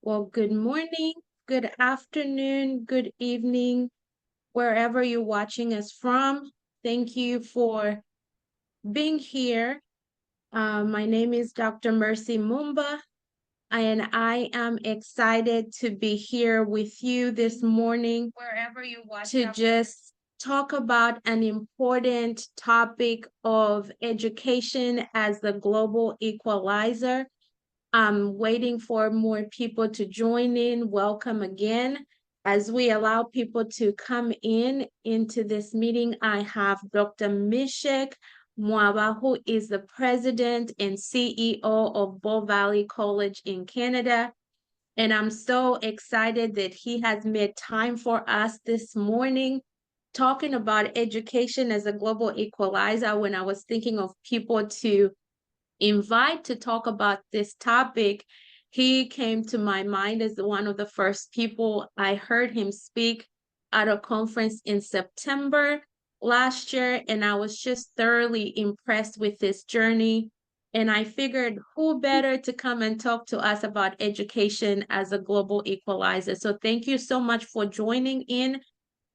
Well, good morning, good afternoon, good evening, wherever you're watching us from. Thank you for being here. My name is Dr. Mercy Mumba, and I am excited to be here with you this morning to just talk about an important topic of education as the global equalizer. I'm waiting for more people to join in. Welcome again. As we allow people to come into this meeting, I have Dr. Misheck Mwaba, who is the president and CEO of Bow Valley College in Canada. And I'm so excited that he has made time for us this morning talking about education as a global equalizer. When I was thinking of people to invite to talk about this topic, he came to my mind as one of the first people. I heard him speak at a conference in September last year, and I was just thoroughly impressed with his journey. And I figured who better to come and talk to us about education as a global equalizer. So thank you so much for joining in.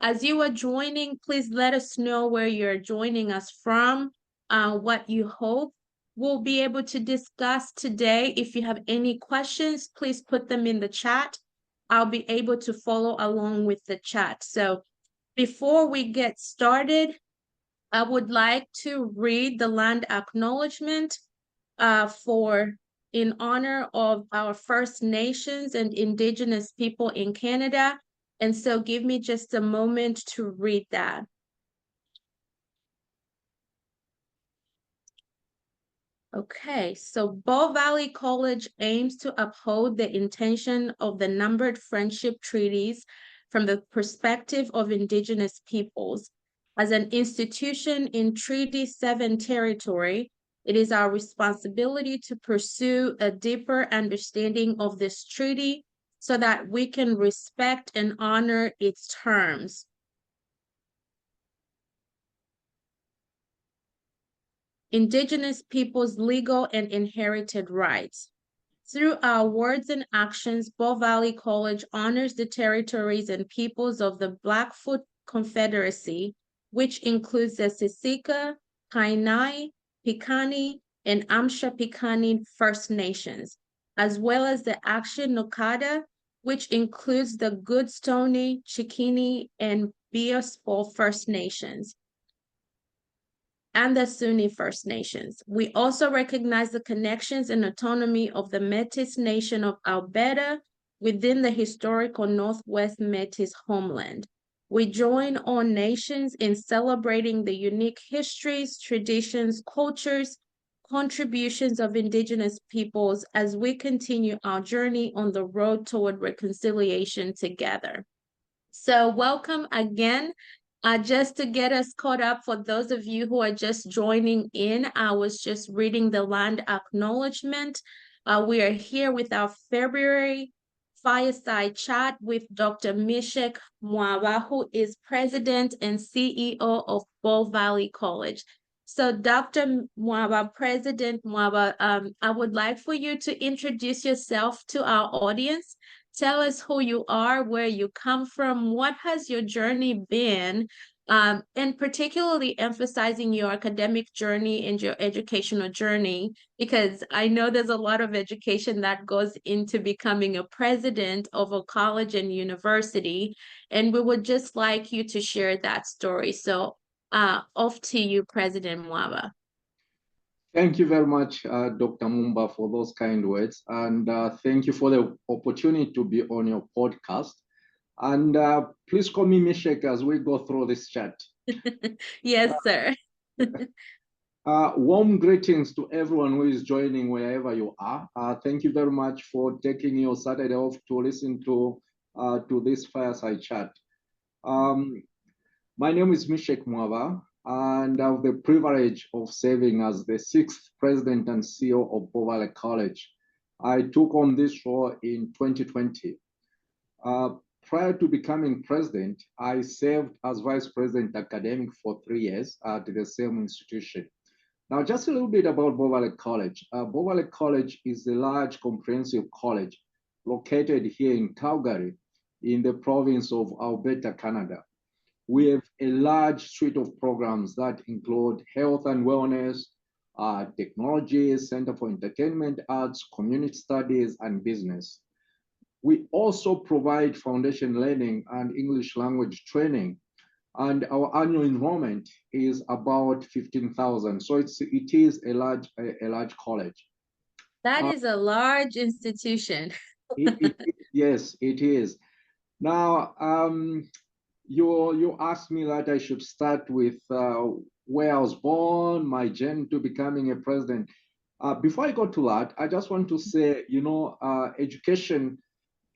As you are joining, please let us know where you're joining us from, what you hope we'll be able to discuss today. If you have any questions, please put them in the chat. I'll be able to follow along with the chat. So before we get started, I would like to read the land acknowledgement in honor of our First Nations and Indigenous people in Canada. And so give me just a moment to read that. Okay, so Bow Valley College aims to uphold the intention of the numbered friendship treaties from the perspective of Indigenous peoples. As an institution in Treaty 7 territory, it is our responsibility to pursue a deeper understanding of this treaty so that we can respect and honor its terms. Indigenous peoples' legal and inherited rights. Through our words and actions, Bow Valley College honors the territories and peoples of the Blackfoot Confederacy, which includes the Siksika, Kainai, Piikani, and Amsha Piikani First Nations, as well as the Akshay Nokada, which includes the Goodstoney, Chikini, and Beospo First Nations, and the Sunni First Nations. We also recognize the connections and autonomy of the Métis Nation of Alberta within the historical Northwest Métis homeland. We join all nations in celebrating the unique histories, traditions, cultures, contributions of Indigenous peoples as we continue our journey on the road toward reconciliation together. So welcome again. Just to get us caught up, for those of you who are just joining in, I was just reading the land acknowledgement. We are here with our February Fireside chat with Dr. Misheck Mwaba, who is President and CEO of Bow Valley College. So Dr. Mwaba, President Mwaba, I would like for you to introduce yourself to our audience. Tell us who you are, where you come from, what has your journey been, and particularly emphasizing your academic journey and your educational journey, because I know there's a lot of education that goes into becoming a president of a college and university, and we would just like you to share that story. So off to you, President Mwaba. Thank you very much, Dr. Mumba, for those kind words. And thank you for the opportunity to be on your podcast. And please call me Misheck as we go through this chat. Yes, sir. Warm greetings to everyone who is joining wherever you are. Thank you very much for taking your Saturday off to listen to this fireside chat. My name is Misheck Mwaba, and I have the privilege of serving as the 6th president and CEO of Bow Valley College. I took on this role in 2020. Prior to becoming president, I served as vice president academic for 3 years at the same institution. Now, just a little bit about Bow Valley College. Bow Valley College is a large comprehensive college located here in Calgary, in the province of Alberta, Canada. We have a large suite of programs that include health and wellness, technology, Center for Entertainment, Arts, Community Studies, and Business. We also provide foundation learning and English language training, and our annual enrollment is about 15,000. So it is a large college. That is a large institution. Yes, it is. Now, you asked me that I should start with where I was born, my journey to becoming a president. Before I go to that, I just want to say, education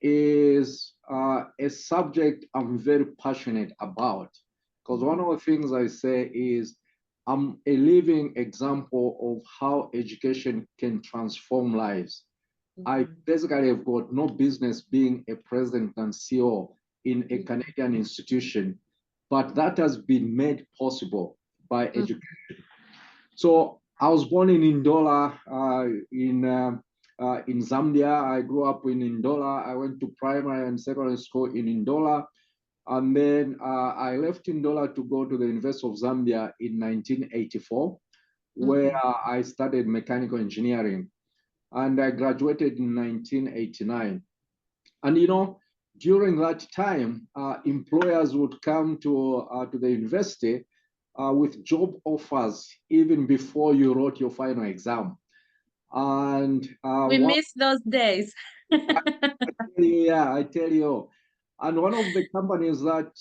is a subject I'm very passionate about, because one of the things I say is I'm a living example of how education can transform lives. I basically have got no business being a president and CEO in a Canadian institution, but that has been made possible by education. So I was born in Ndola, in Zambia. I grew up in Ndola. I went to primary and secondary school in Ndola. And then I left Ndola to go to the University of Zambia in 1984, where I studied mechanical engineering. And I graduated in 1989. And during that time, employers would come to the university with job offers even before you wrote your final exam. And we miss those days. I tell you. And one of the companies that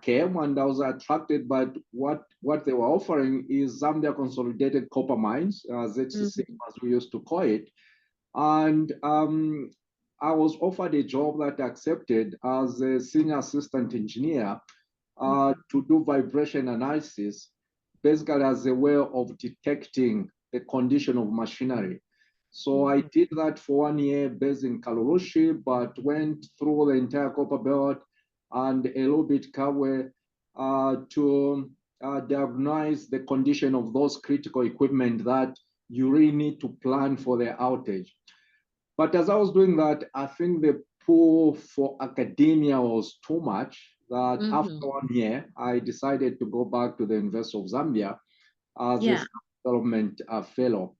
came, and I was attracted by what they were offering, is Zambia Consolidated Copper Mines, ZCC, as we used to call it. And I was offered a job that I accepted as a senior assistant engineer to do vibration analysis, basically as a way of detecting the condition of machinery. So I did that for 1 year based in Kalurushi, but went through the entire copper belt and a little bit Kabwe to diagnose the condition of those critical equipment that you really need to plan for their outage. But as I was doing that, I think the pull for academia was too much that after 1 year, I decided to go back to the University of Zambia as a development fellow.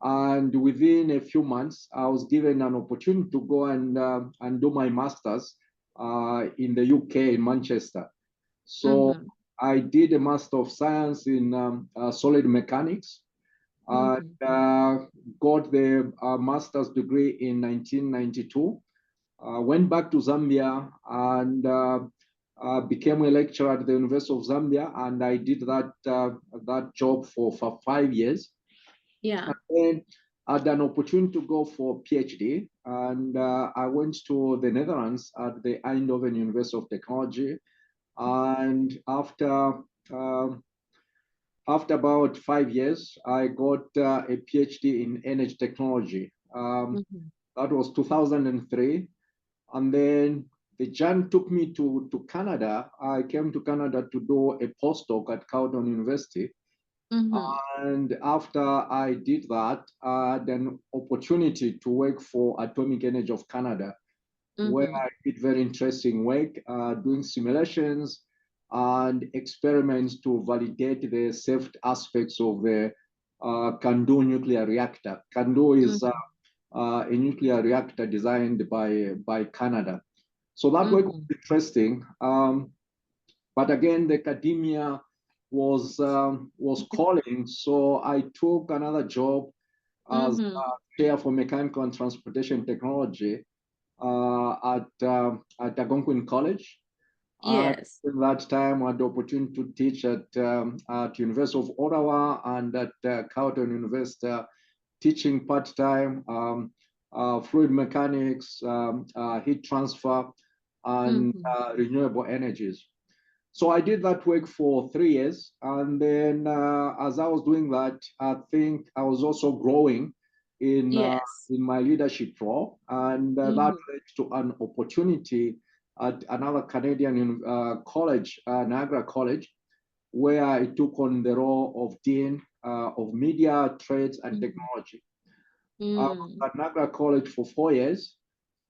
And within a few months, I was given an opportunity to go and do my master's in the UK, in Manchester. So I did a Master of Science in solid mechanics. And got the master's degree in 1992. Went back to Zambia and became a lecturer at the University of Zambia, and I did that job for 5 years. Yeah. And then I had an opportunity to go for PhD, and I went to the Netherlands at the Eindhoven University of Technology. And after about 5 years, I got a PhD in energy technology. That was 2003. And then the journey took me to Canada. I came to Canada to do a postdoc at Carleton University. And after I did that, I had an opportunity to work for Atomic Energy of Canada, where I did very interesting work doing simulations and experiments to validate the safety aspects of the Candu nuclear reactor. Candu is a nuclear reactor designed by Canada. So that work was interesting. But again, the academia was calling. So I took another job as chair for mechanical and transportation technology at Algonquin College. Yes. At that time, I had the opportunity to teach at University of Ottawa and at Carleton University, teaching part-time fluid mechanics, heat transfer, and renewable energies. So I did that work for 3 years. And then as I was doing that, I think I was also growing in my leadership role. And that led to an opportunity at another Canadian college, Niagara College, where I took on the role of Dean of Media, Trades, and Technology. I was at Niagara College for 4 years.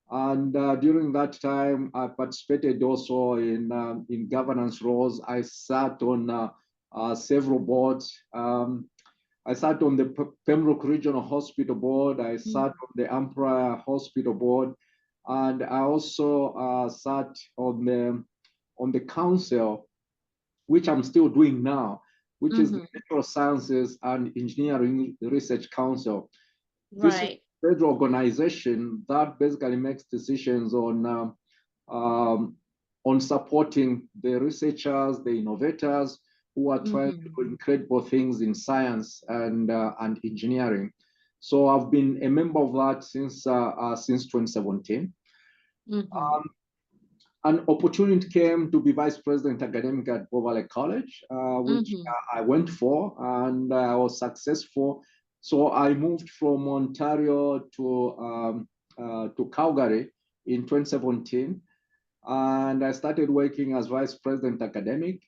And during that time, I participated also in governance roles. I sat on several boards. I sat on the Pembroke Regional Hospital Board. I sat on the Emperor Hospital Board, and I also sat on the council, which I'm still doing now, which is the Natural Sciences and Engineering Research Council. This is Right. a federal organization that basically makes decisions on supporting the researchers, the innovators who are trying to do incredible things in science and engineering. So I've been a member of that since 2017. An opportunity came to be vice president academic at Bovale College, which I went for, and I was successful. So I moved from Ontario to Calgary in 2017, and I started working as vice president academic.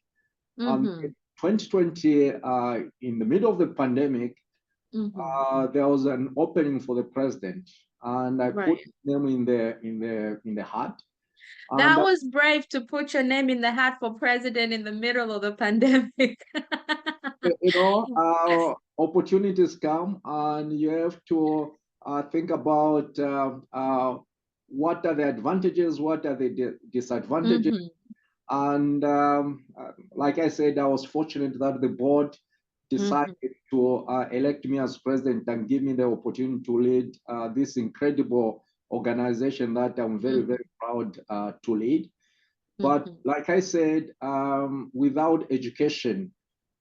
In 2020, in the middle of the pandemic, there was an opening for the president, and I put his name in the hat. That was brave to put your name in the hat for president in the middle of the pandemic. Opportunities come, and you have to think about what are the advantages, what are the disadvantages. And like I said, I was fortunate that the board decided to elect me as president and give me the opportunity to lead this incredible organization that I'm very, very proud to lead. But like I said, without education,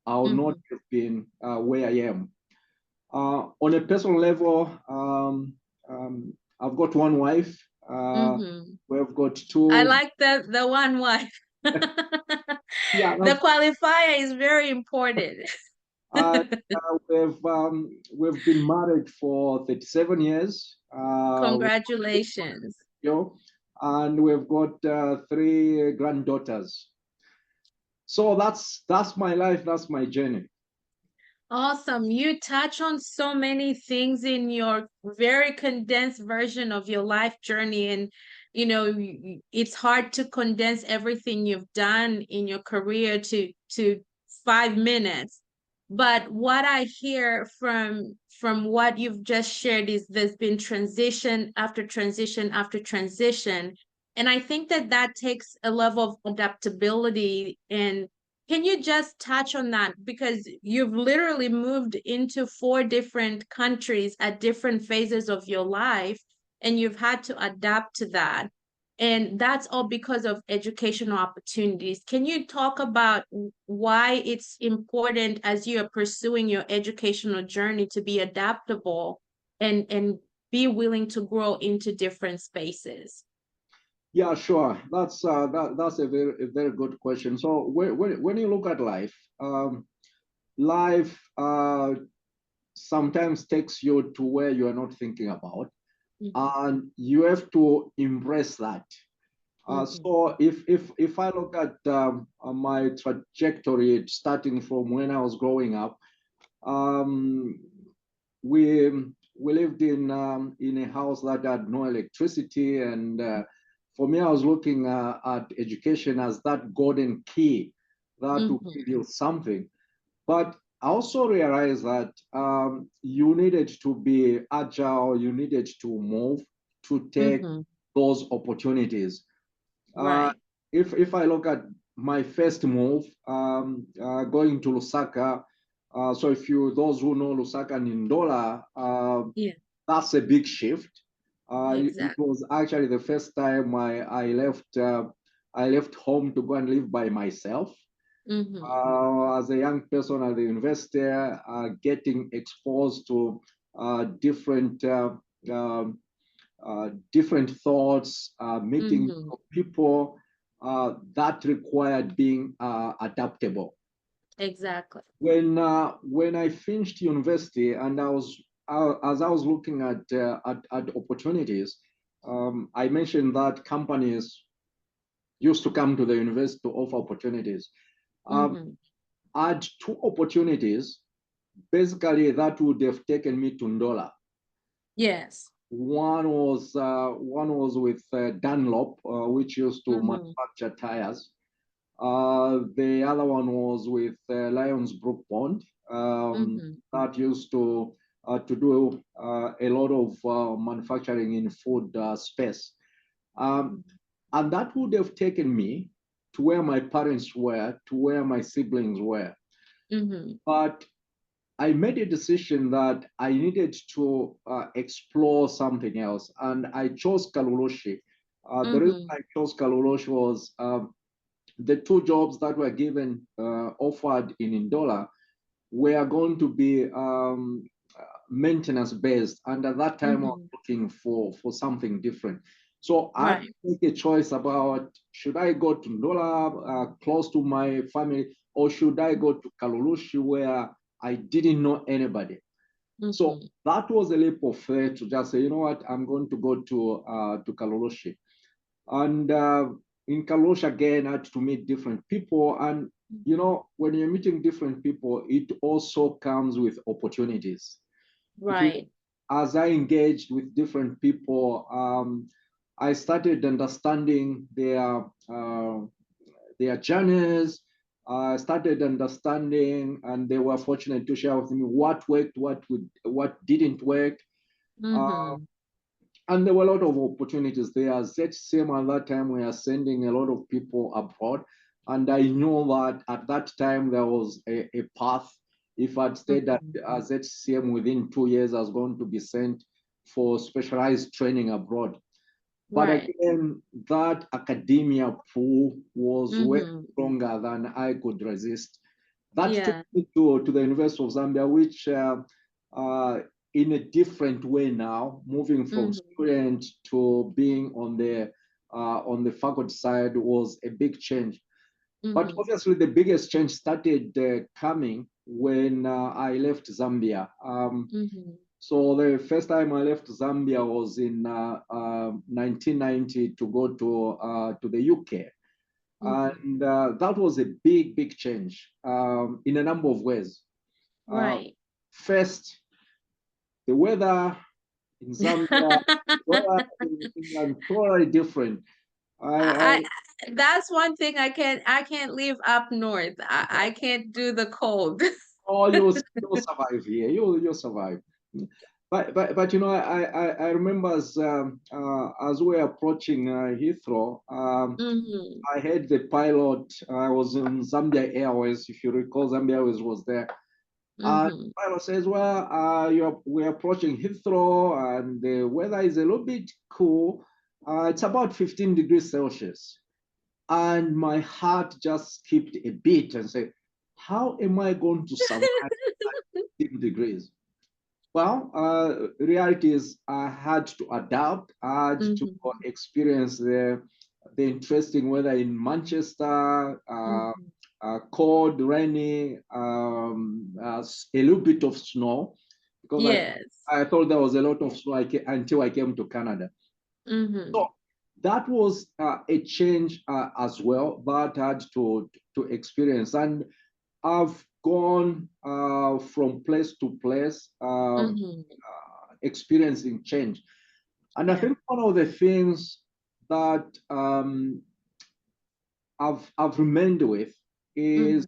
I would not have been where I am. On a personal level, I've got one wife. We've got two. I like the one wife. Yeah, the qualifier is very important. We've been married for 37 years. Congratulations. And we've got 3 granddaughters. So that's my life. That's my journey. Awesome. You touch on so many things in your very condensed version of your life journey. And, it's hard to condense everything you've done in your career to 5 minutes. But what I hear from what you've just shared is there's been transition after transition after transition. And I think that takes a level of adaptability. And can you just touch on that? Because you've literally moved into 4 different countries at different phases of your life, and you've had to adapt to that. And that's all because of educational opportunities. Can you talk about why it's important as you are pursuing your educational journey to be adaptable and be willing to grow into different spaces? Yeah, sure. That's a very good question. So when you look at life, life sometimes takes you to where you are not thinking about, and you have to embrace that. So if I look at my trajectory starting from when I was growing up, we lived in a house that had no electricity, and for me, I was looking at education as that golden key that would give you something. But I also realized that you needed to be agile, you needed to move to take those opportunities. Right. If I look at my first move, going to Lusaka, so those who know Lusaka and Ndola, that's a big shift. It was actually the first time I left home to go and live by myself. As a young person at the university, getting exposed to different thoughts, meeting people that required being adaptable. Exactly. When I finished university and as I was looking at opportunities, I mentioned that companies used to come to the university to offer opportunities. I had 2 opportunities, basically that would have taken me to Ndola. Yes. One was with Dunlop, which used to manufacture tires. The other one was with Lions Brook Bond, that used to do a lot of manufacturing in food space. And that would have taken me to where my parents were, to where my siblings were. But I made a decision that I needed to explore something else, and I chose Kalulushi. The reason I chose Kalulushi was the two jobs that were given, offered in Ndola, were going to be maintenance based, and at that time I was looking for something different. So I had to make a choice about, should I go to Ndola, close to my family, or should I go to Kalulushi where I didn't know anybody? So that was a leap of faith to just say, you know what, I'm going to go to Kalulushi. And in Kalulushi again, I had to meet different people. And you know, when you're meeting different people, it also comes with opportunities. Right. As I engaged with different people, I started understanding their journeys. I started understanding, and they were fortunate to share with me what worked, what didn't work. And there were a lot of opportunities there. ZCM at that time, we are sending a lot of people abroad. And I know that at that time, there was a path. If I'd stayed at ZCM within 2 years, I was going to be sent for specialized training abroad. But again, that academia pool was way stronger than I could resist. That took me to the University of Zambia, which in a different way now, moving from student to being on the faculty side was a big change. But obviously, the biggest change started coming when I left Zambia. So the first time I left Zambia was in 1990 to go to the UK. And that was a big, big change in a number of ways. First, the weather in Zambia, weather in England, totally different. That's one thing I can't live up north. I can't do the cold. Oh, you'll survive here. You'll survive. But you know, I remember as we were approaching Heathrow, I had the pilot. I was in Zambia Airways, if you recall. Zambia Airways was there. The pilot says, "Well, we're approaching Heathrow, and the weather is a little bit cool. It's about 15 degrees Celsius." And my heart just skipped a beat and said, "How am I going to survive at 15 degrees?" Well, reality is I had to adapt. I had to experience the interesting weather in Manchester, cold, rainy, a little bit of snow, because I thought there was a lot of snow until I came to Canada. So that was a change as well that I had to experience. And I've gone from place to place, experiencing change. And I think one of the things that I've remained with is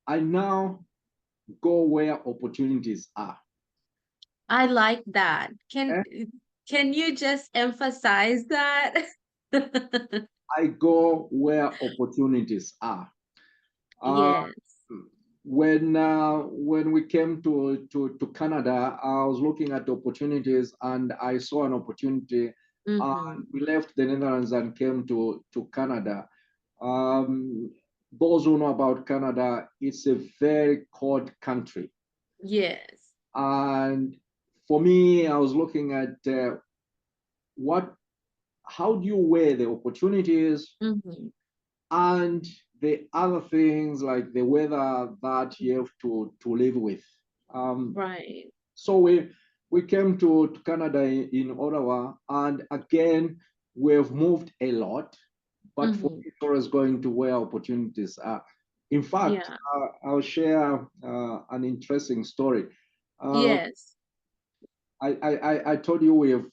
I now go where opportunities are. I like that. Can you just emphasize that? I go where opportunities are. Yes. When we came to Canada, I was looking at opportunities and I saw an opportunity. We left the Netherlands and came to Canada. Those who know about Canada, it's a very cold country. Yes. And for me, I was looking at how do you weigh the opportunities and the other things like the weather that you have to live with. So we came to Canada in Ottawa, and again, we've moved a lot, but for me, it's always going to where opportunities are. In fact, I'll share an interesting story. Yes. I told you we have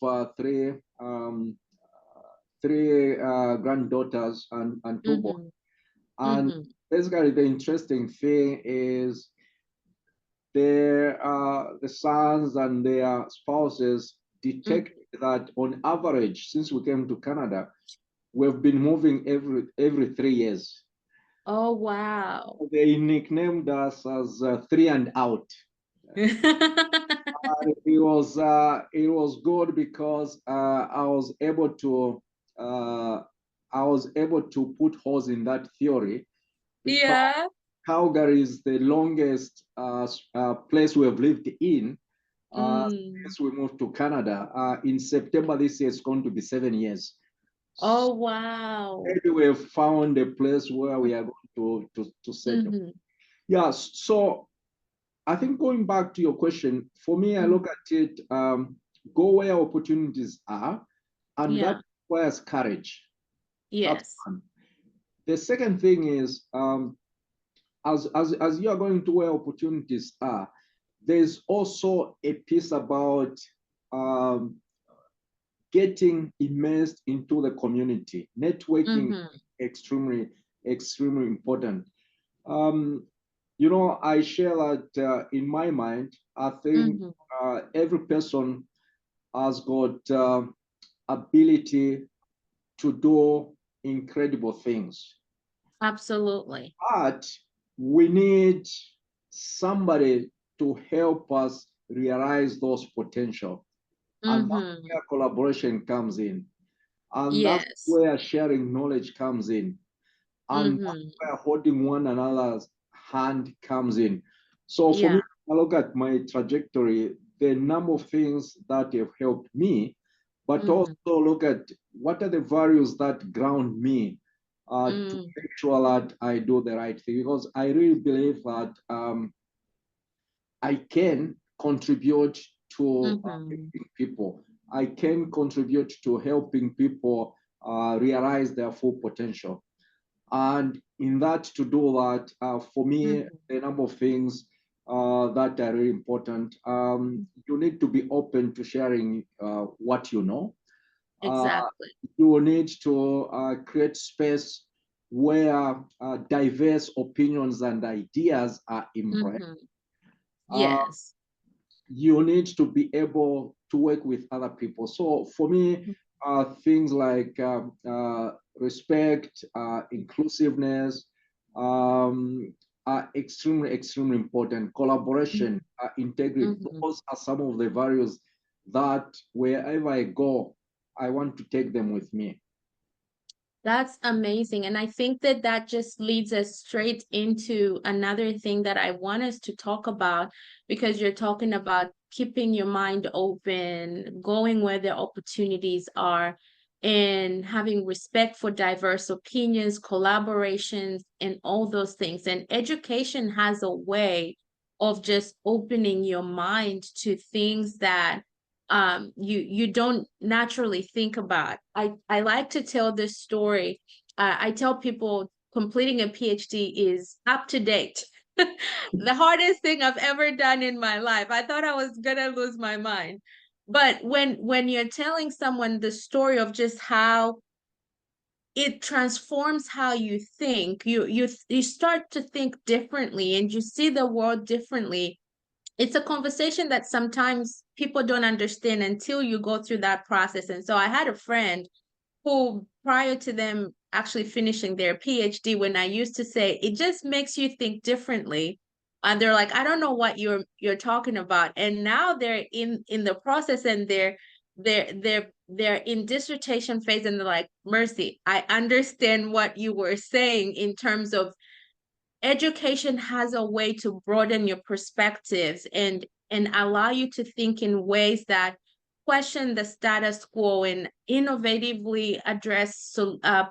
three granddaughters and two boys. Mm-hmm. And Mm-hmm. basically, the interesting thing is the sons and their spouses detect that on average, since we came to Canada, we've been moving every 3 years. Oh, wow. They nicknamed us as three and out. It was good because uh, I was able to put holes in that theory because Yeah. Calgary is the longest place we have lived in Mm. since we moved to Canada. In September this year, it's going to be 7 years. Oh, wow. Maybe we have found a place where we are going to settle. Mm-hmm. Yes. So I think going back to your question, for me, I Mm-hmm. look at it, go where opportunities are, and that Yeah. requires courage. That's Yes. one. The second thing is, as you are going to where opportunities are, there's also a piece about um, getting immersed into the community. Networking Mm-hmm. extremely, extremely important. Um, I share that in my mind, I think Mm-hmm. every person has got ability to do incredible things. Absolutely. But we need somebody to help us realize those potential. And that's Mm-hmm. where collaboration comes in. And that's Yes. where sharing knowledge comes in. And that's Mm-hmm. where holding one another's hand comes in. So for me, Yeah. I look at my trajectory, the number of things that have helped me, but also Mm-hmm. look at what are the values that ground me to Mm. make sure that I do the right thing. Because I really believe that I can contribute to Mm-hmm. helping people. I can contribute to helping people realize their full potential. And in that, to do that, for me, Mm-hmm. a number of things that are really important. You need to be open to sharing what you know. Uh, Exactly. you need to create space where diverse opinions and ideas are embraced. Mm-hmm. Uh, Yes. you need to be able to work with other people. So for me, things like respect, inclusiveness are extremely, extremely important. Collaboration, integrity, Mm-hmm. those are some of the values that wherever I go, I want to take them with me. That's amazing. And I think that that just leads us straight into another thing that I want us to talk about because you're talking about keeping your mind open, going where the opportunities are, and having respect for diverse opinions, collaborations, and all those things. And education has a way of just opening your mind to things that you don't naturally think about. I like to tell this story. I tell people completing a PhD is up to date. The hardest thing I've ever done in my life. I thought I was gonna lose my mind. But when you're telling someone the story of just how it transforms how you think, you start to think differently and you see the world differently. It's a conversation that sometimes people don't understand until you go through that process. And so I had a friend who, prior to them actually finishing their PhD, when I used to say, it just makes you think differently. And they're like, I don't know what you're talking about. And now they're in the process and they're in dissertation phase and they're like, Mercy, I understand what you were saying in terms of education has a way to broaden your perspectives and allow you to think in ways that question the status quo and innovatively address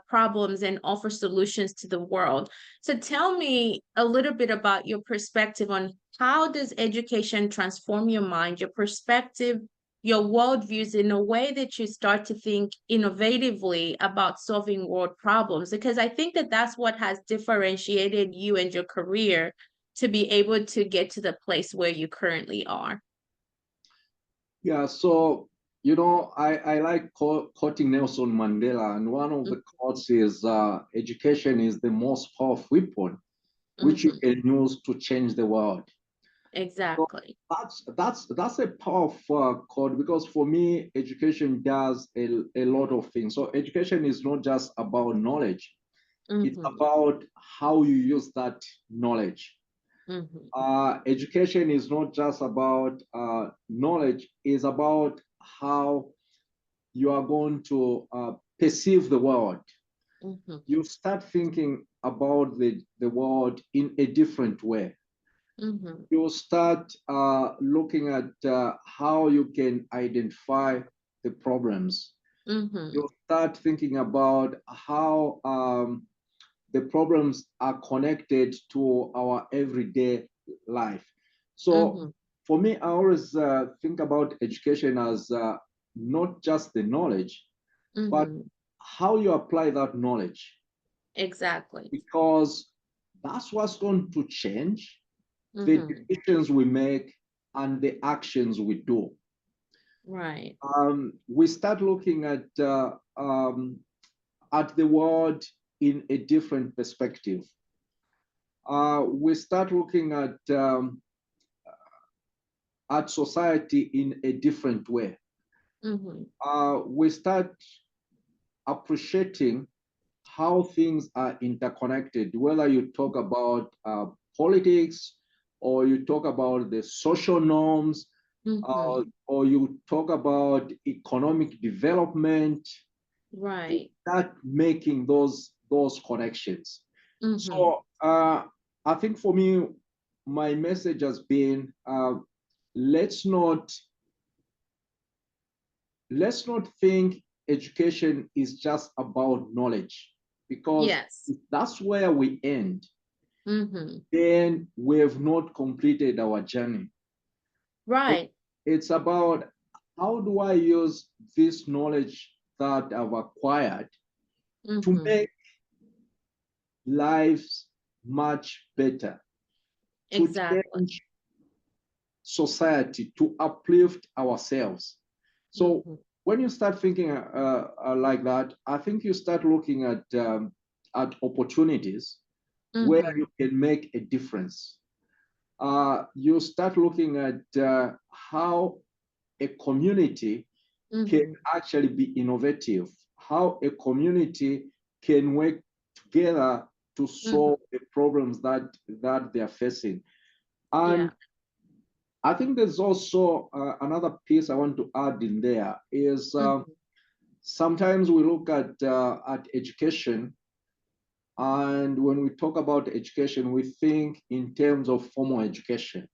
problems and offer solutions to the world. So tell me a little bit about your perspective on how does education transform your mind, your perspective, your worldviews in a way that you start to think innovatively about solving world problems, because I think that that's what has differentiated you and your career to be able to get to the place where you currently are. Yeah, so I like quoting Nelson Mandela, and one of the quotes is education is the most powerful weapon which you can use to change the world. So Exactly. that's a powerful quote, because for me, education does a lot of things. So education is not just about knowledge, it's about how you use that knowledge. Education is not just about knowledge, it's about how you are going to perceive the world. You start thinking about the world in a different way. You start looking at how you can identify the problems. You start thinking about how the problems are connected to our everyday life. So for me, I always think about education as not just the knowledge, but how you apply that knowledge, Exactly. because that's what's going to change the decisions we make and the actions we do. Right. We start looking at the world in a different perspective. We start looking at society in a different way. We start appreciating how things are interconnected, whether you talk about politics, or you talk about the social norms, or you talk about economic development. Right. Start making those connections. So I think for me, my message has been let's not think education is just about knowledge, because Yes. if that's where we end, then we have not completed our journey. Right. It's about how do I use this knowledge that I've acquired to make lives much better, to Exactly. change society, to uplift ourselves. So when you start thinking like that, I think you start looking at opportunities where you can make a difference. You start looking at how a community can actually be innovative, how a community can work together to solve the problems that they're facing. And Yeah. I think there's also another piece I want to add in there is sometimes we look at education, and when we talk about education, we think in terms of formal education.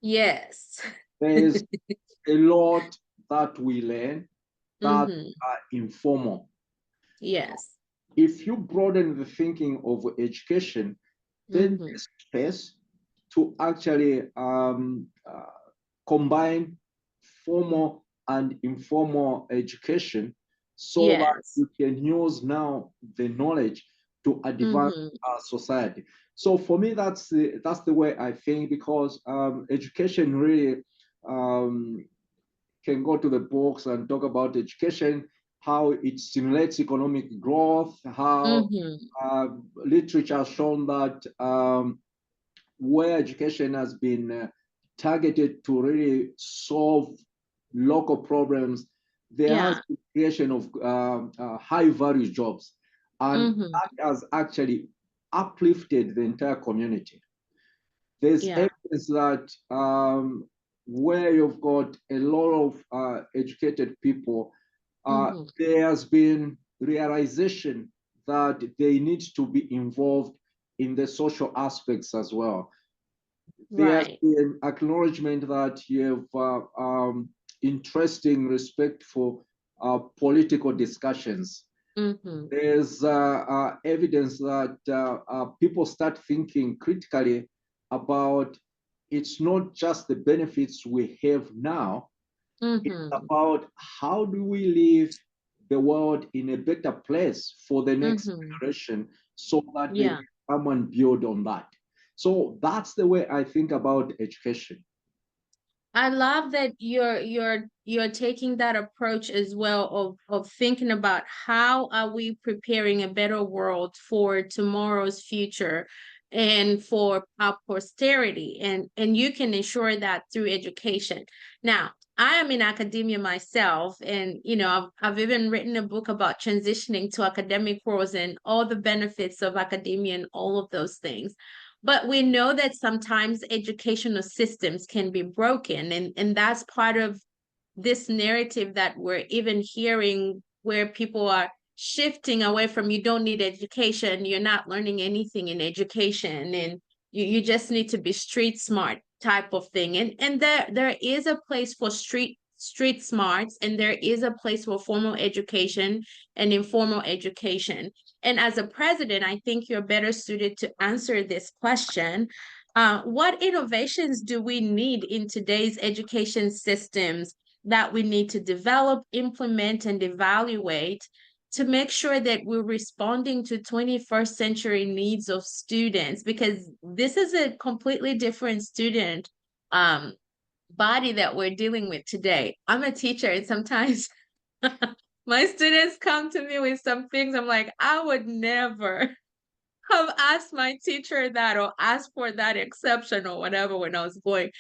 Yes. There's a lot that we learn that are informal. Yes. If you broaden the thinking of education, then there's space to actually combine formal and informal education, so that Yes. you can use now the knowledge to advance our society. So for me, that's the way I think, because education really can go to the books and talk about education, how it stimulates economic growth, how literature has shown that where education has been targeted to really solve local problems, there has Yeah. been creation of high value jobs, and that has actually uplifted the entire community. There's Yeah. evidence that where you've got a lot of educated people, there has been realization that they need to be involved in the social aspects as well. There has Right. been acknowledgement that you have interesting, respectful political discussions. There's evidence that people start thinking critically about it's not just the benefits we have now, it's about how do we leave the world in a better place for the next generation, so that they Yeah. can come and build on that. So that's the way I think about education. I love that you're taking that approach as well of thinking about how are we preparing a better world for tomorrow's future and for our posterity, and you can ensure that through education. Now, I am in academia myself, and I've even written a book about transitioning to academic roles and all the benefits of academia and all of those things. But we know that sometimes educational systems can be broken, and that's part of this narrative that we're even hearing, where people are shifting away from you don't need education, you're not learning anything in education, and you just need to be street smart type of thing. And there is a place for street smarts, and there is a place for formal education and informal education. And as a president, I think you're better suited to answer this question. What innovations do we need in today's education systems that we need to develop, implement, and evaluate to make sure that we're responding to 21st century needs of students? Because this is a completely different student body that we're dealing with today. I'm a teacher, and sometimes my students come to me with some things. I'm like, I would never have asked my teacher that or asked for that exception or whatever when I was going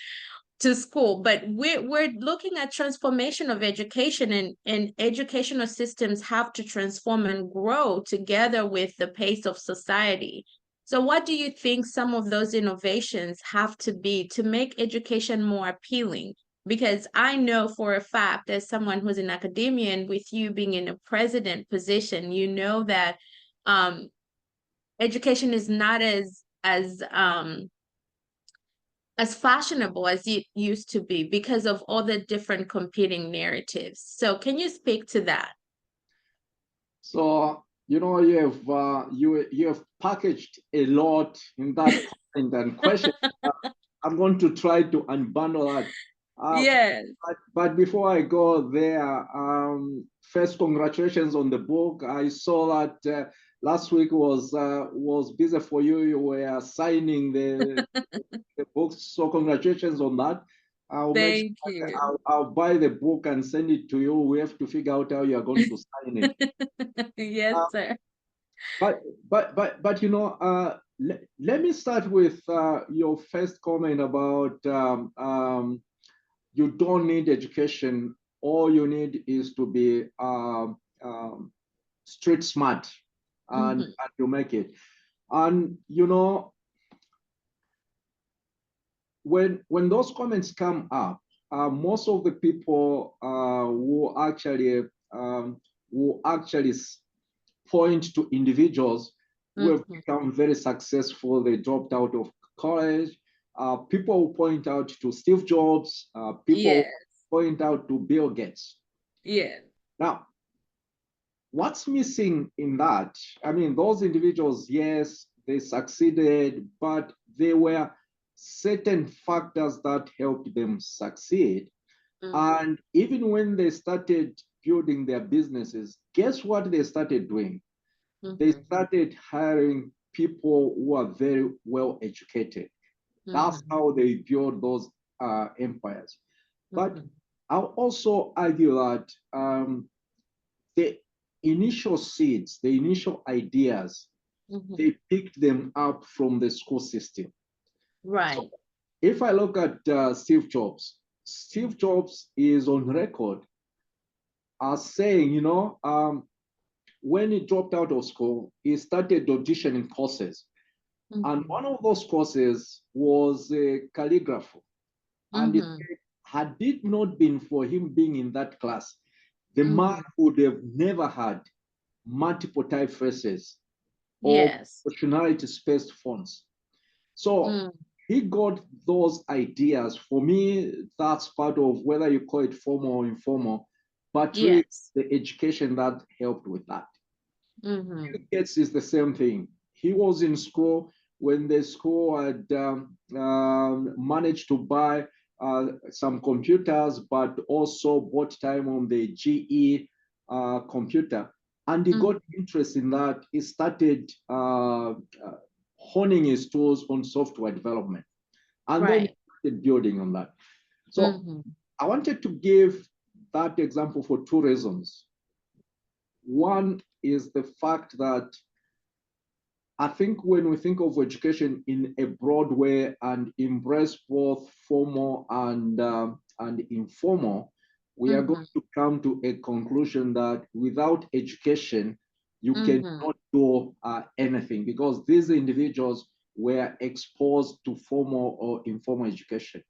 to school. But we're looking at transformation of education, and educational systems have to transform and grow together with the pace of society. So what do you think some of those innovations have to be to make education more appealing? Because I know for a fact, as someone who's in academia and with you being in a president position, you know that education is not as fashionable as it used to be because of all the different competing narratives. So can you speak to that? So, you have packaged a lot in that comment and question. I'm going to try to unbundle that. Yes. But before I go there, first, congratulations on the book. I saw that last week was busy for you. You were signing the book, so congratulations on that. I'll make sure Thank you. I'll buy the book and send it to you. We have to figure out how you are going to sign it. Yes, Uh, sir. but let me start with your first comment about you don't need education. All you need is to be street smart, and you make it. And when those comments come up, most of the people who actually point to individuals who have become very successful. They dropped out of college. People who point out to Steve Jobs. People Yes. point out to Bill Gates. Yes. Now, what's missing in that? I mean, those individuals, yes, they succeeded, but there were certain factors that helped them succeed. And even when they started building their businesses, guess what they started doing? They started hiring people who are very well educated. That's how they build those empires. But I'll also argue that the initial seeds, the initial ideas, they picked them up from the school system. Right. So if I look at Steve Jobs is on record as saying, when he dropped out of school, he started auditioning courses. And one of those courses was calligraphy. And had it not been for him being in that class, the man would have never had multiple typefaces or functionality-spaced fonts. So he got those ideas. For me, that's part of whether you call it formal or informal, but really the education that helped with that. Bill Gates is the same thing. He was in school when the school had managed to buy some computers, but also bought time on the GE computer. And he got interest in that. He started honing his tools on software development. And then he started building on that. So Mm-hmm. I wanted to give that example for two reasons. One is the fact that I think when we think of education in a broad way and embrace both formal and informal, we are going Mm-hmm. to come to a conclusion that without education, you Mm-hmm. cannot do anything, because these individuals were exposed to formal or informal education.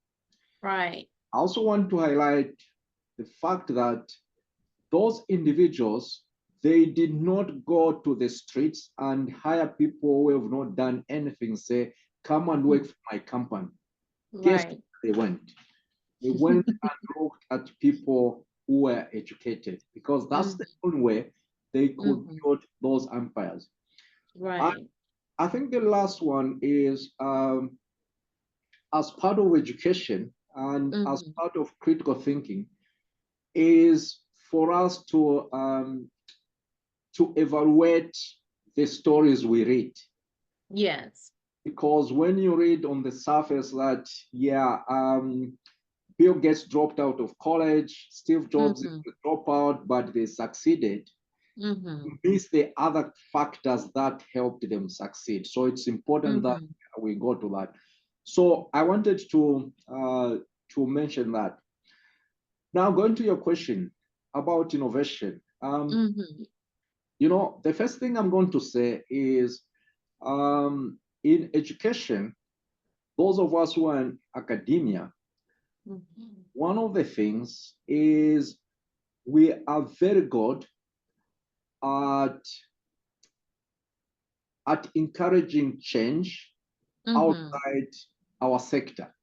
Right. I also want to highlight the fact that those individuals, they did not go to the streets and hire people who have not done anything, say, come and work for my company. Guess Right. where they went? They went and looked at people who were educated, because that's the Mm-hmm. only way they could Mm-hmm. build those empires. And Right. I think the last one is, as part of education and as Mm-hmm. part of critical thinking, is for us to evaluate the stories we read. Yes. Because when you read on the surface that, yeah, Bill Gates dropped out of college, Steve Jobs Mm-hmm. dropped out, but they succeeded, Mm-hmm. you miss the other factors that helped them succeed. So it's important that Mm-hmm. we go to that. So I wanted to mention that. Now, going to your question about innovation. Mm-hmm. The first thing I'm going to say is, in education, those of us who are in academia, Mm-hmm. one of the things is we are very good at, encouraging change Mm-hmm. outside our sector.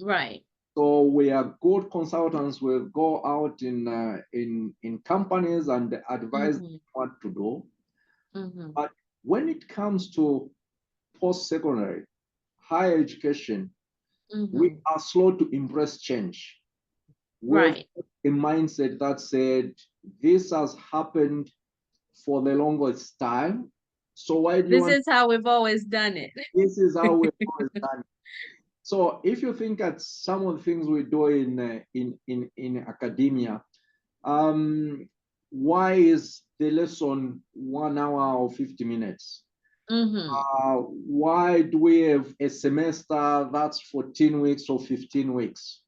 Right. So we are good consultants. We'll go out in companies and advise Mm-hmm. what to do. Mm-hmm. But when it comes to post-secondary, higher education, we Mm-hmm. are slow to embrace change. We have Right. a mindset that said, this has happened for the longest time. So why do you This want? is how we've always done it. This is how we've always done it. So if you think at some of the things we do in academia, um, why is the lesson 1 hour or 50 minutes? Mm-hmm. Why do we have a semester that's 14 weeks or 15 weeks?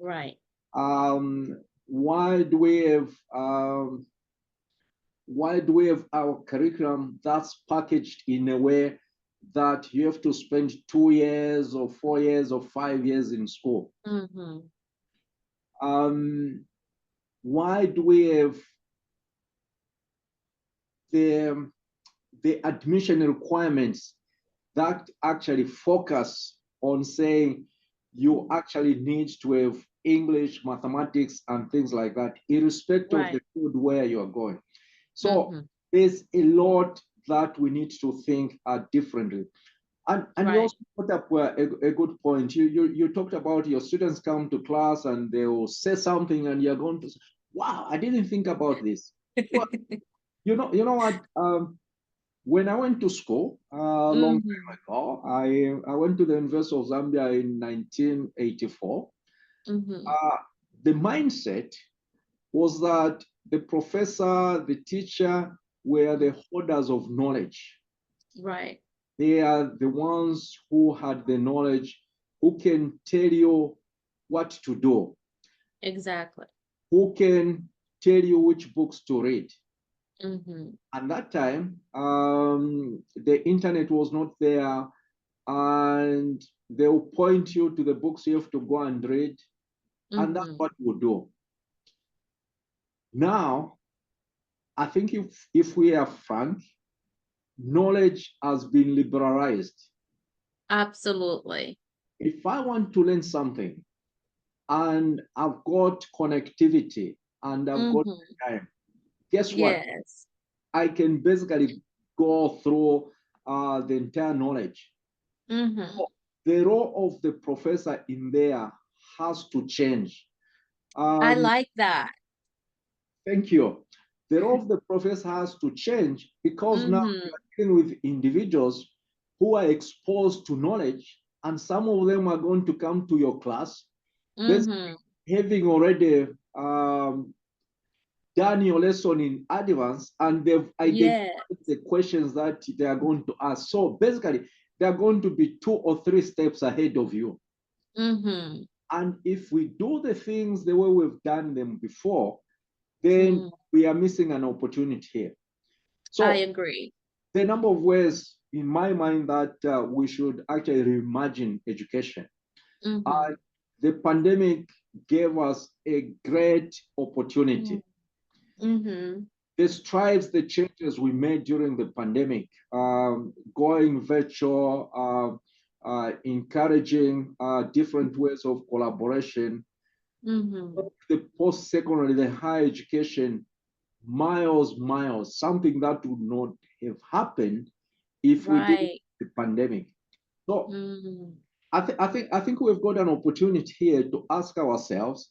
Right. Why do we have our curriculum that's packaged in a way that you have to spend 2 years or 4 years or 5 years in school? Mm-hmm. Um, why do we have the admission requirements that actually focus on saying you actually need to have English, mathematics, and things like that, irrespective of the Right. field where you're going? So Mm-hmm. there's a lot that we need to think differently. And you Right. also put up a good point. You talked about your students come to class and they will say something, and you're going to say, "Wow, I didn't think about this." Well, you know what? When I went to school a long time Mm-hmm. ago, I went to the University of Zambia in 1984. Mm-hmm. Uh, the mindset was that the professor, the teacher were the holders of knowledge. Right. They are the ones who had the knowledge, who can tell you what to do, Exactly. who can tell you which books to read. Mm-hmm. At that time, the internet was not there, and they'll point you to the books you have to go and read, and that's Mm-hmm. what we do. Now, I think if we are frank, knowledge has been liberalized. Absolutely. If I want to learn something and I've got connectivity and I've got Mm-hmm. time, guess what? Yes. I can basically go through the entire knowledge. Mm-hmm. The role of the professor in there has to change. I Um, like that. thank you. The role of the professor has to change, because now you Mm-hmm. are dealing with individuals who are exposed to knowledge, and some of them are going to come to your class Mm-hmm. Having already done your lesson in advance, and they've Yeah. identified the questions that they are going to ask. So basically, they are going to be 2 or 3 steps ahead of you. Mm-hmm. And if we do the things the way we've done them before, then Mm. we are missing an opportunity here. I So agree. there are a number of ways in my mind that we should actually reimagine education. Mm-hmm. The pandemic gave us a great opportunity. Mm-hmm. The strides, the changes we made during the pandemic, going virtual, encouraging different ways of collaboration, Mm-hmm. the post-secondary, the higher education, miles, something that would not have happened if we didn't Right. have the pandemic. So Mm-hmm. I think we've got an opportunity here to ask ourselves,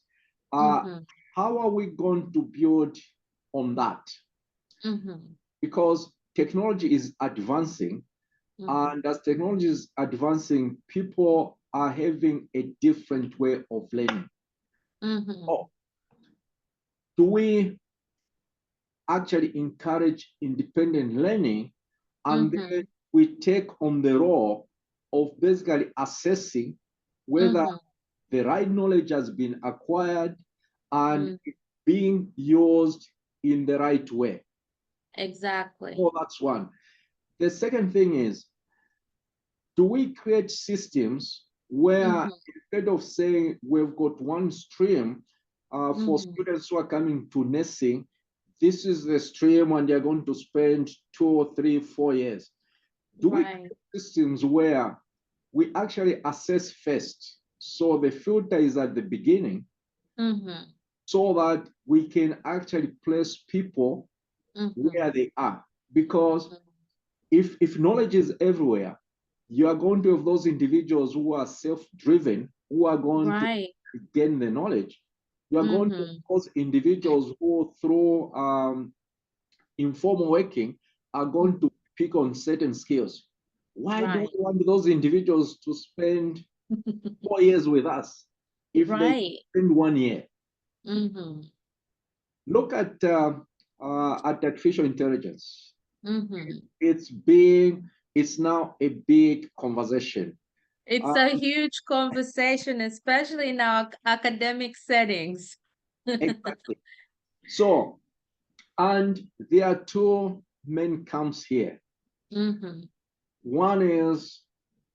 uh, Mm-hmm. how are we going to build on that? Mm-hmm. Because technology is advancing, Mm-hmm. and as technology is advancing, people are having a different way of learning. Mm-hmm. Oh, do we actually encourage independent learning, and Mm-hmm. then we take on the role of basically assessing whether Mm-hmm. the right knowledge has been acquired and Mm. being used in the right way? Exactly. So that's one. The second thing is, do we create systems where Mm-hmm. instead of saying we've got one stream for Mm-hmm. students who are coming to nursing, this is the stream and they're going to spend 2 or 3, 4 years? Do we Right. create systems where we actually assess first? So the filter is at the beginning, Mm-hmm. so that we can actually place people Mm-hmm. where they are. Because if knowledge is everywhere, you are going to have those individuals who are self-driven, who are going to Right. gain the knowledge. You are going to have Mm-hmm. those individuals who, through informal working, are going to pick on certain skills. Why do Right. we want those individuals to spend 4 years with us if they Right. spend 1 year? Mm-hmm. Look at artificial intelligence. Mm-hmm. It's now a big conversation. It's Uh, a huge conversation, especially in our academic settings. exactly. So, and there are two main camps here. Mm-hmm. One is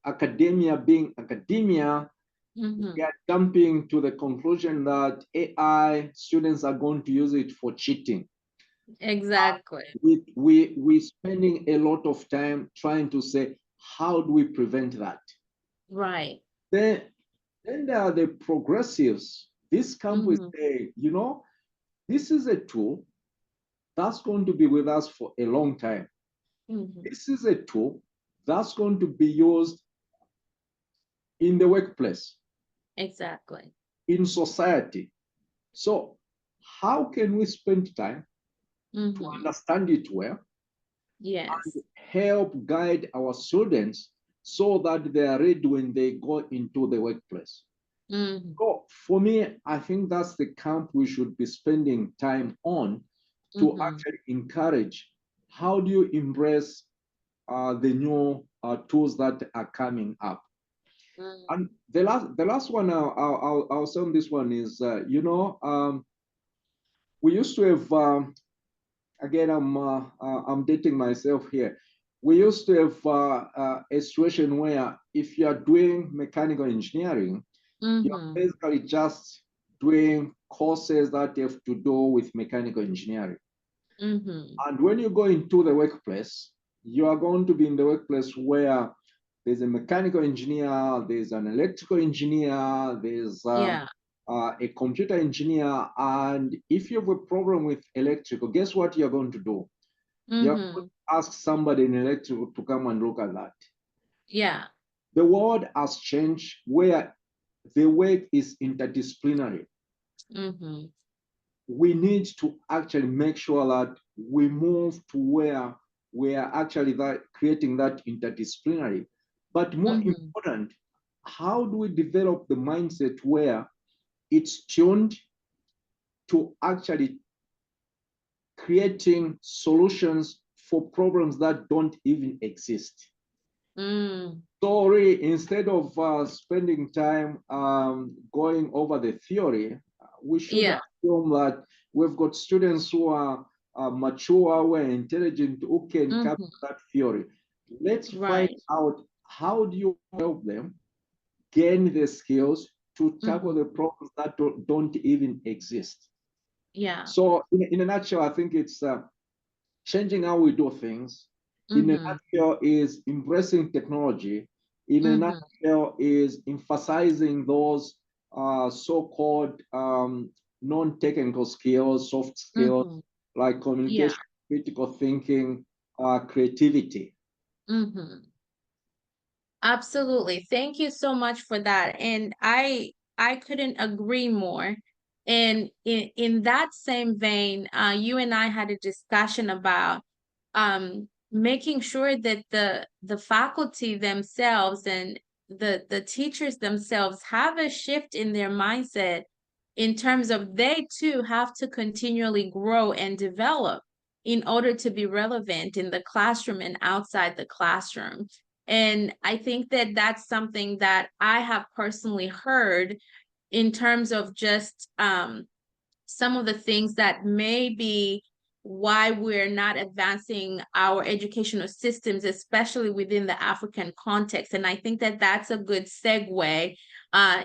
academia being academia. We Mm-hmm. are jumping to the conclusion that AI students are going to use it for cheating. Exactly. We spending a lot of time trying to say, how do we prevent that? Right. Then, then there are the progressives. This camp will Mm-hmm. say, this is a tool that's going to be with us for a long time. Mm-hmm. This is a tool that's going to be used in the workplace, Exactly. in society. So, how can we spend time to Mm-hmm. understand it well, Yes. help guide our students so that they are ready when they go into the workplace? Mm-hmm. So, for me, I think that's the camp we should be spending time on, to Mm-hmm. actually encourage. How do you embrace the new tools that are coming up? Mm-hmm. And the last one I'll say on this one is, we used to have, again, I'm dating myself here. We used to have a situation where if you are doing mechanical engineering, you're Mm-hmm. basically just doing courses that have to do with mechanical engineering. Mm-hmm. And when you go into the workplace, you are going to be in the workplace where there's a mechanical engineer, there's an electrical engineer, there's Yeah. a computer engineer. And if you have a problem with electrical, guess what you're going to do? You're going Mm-hmm. to ask somebody in electrical to come and look at that. Yeah. The world has changed where the work is interdisciplinary. Mm-hmm. We need to actually make sure that we move to where we are actually creating that interdisciplinary. But more Mm-hmm. important, how do we develop the mindset where it's tuned to actually creating solutions for problems that don't even exist. So really, instead of spending time going over the theory, we should assume that we've got students who are mature, who are intelligent, who can capture that theory. Let's find out, how do you help them gain the skills to tackle the problems that don't even exist. Yeah. So in a nutshell, I think it's changing how we do things. In a nutshell, is embracing technology. In a nutshell, is emphasizing those so-called non-technical skills, soft skills, like communication, critical thinking, creativity. Absolutely. Thank you so much for that. And I couldn't agree more. And in that same vein, you and I had a discussion about making sure that the faculty themselves and the teachers themselves have a shift in their mindset in terms of they too have to continually grow and develop in order to be relevant in the classroom and outside the classroom. And I think that that's something that I have personally heard in terms of just some of the things that may be why we're not advancing our educational systems, especially within the African context. And I think that that's a good segue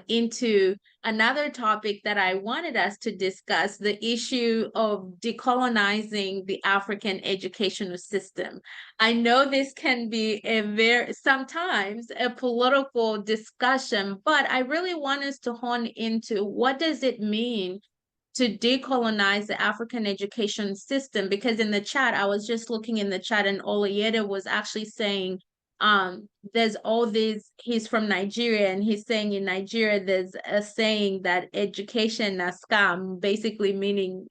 into another topic that I wanted us to discuss, the issue of decolonizing the African educational system. I know this can be sometimes a political discussion, but I really want us to hone into what does it mean to decolonize the African education system, because in the chat, I was just looking in the chat and Olayeda was actually saying, there's all these, he's from Nigeria, and he's saying in Nigeria, there's a saying that education na scam, basically meaning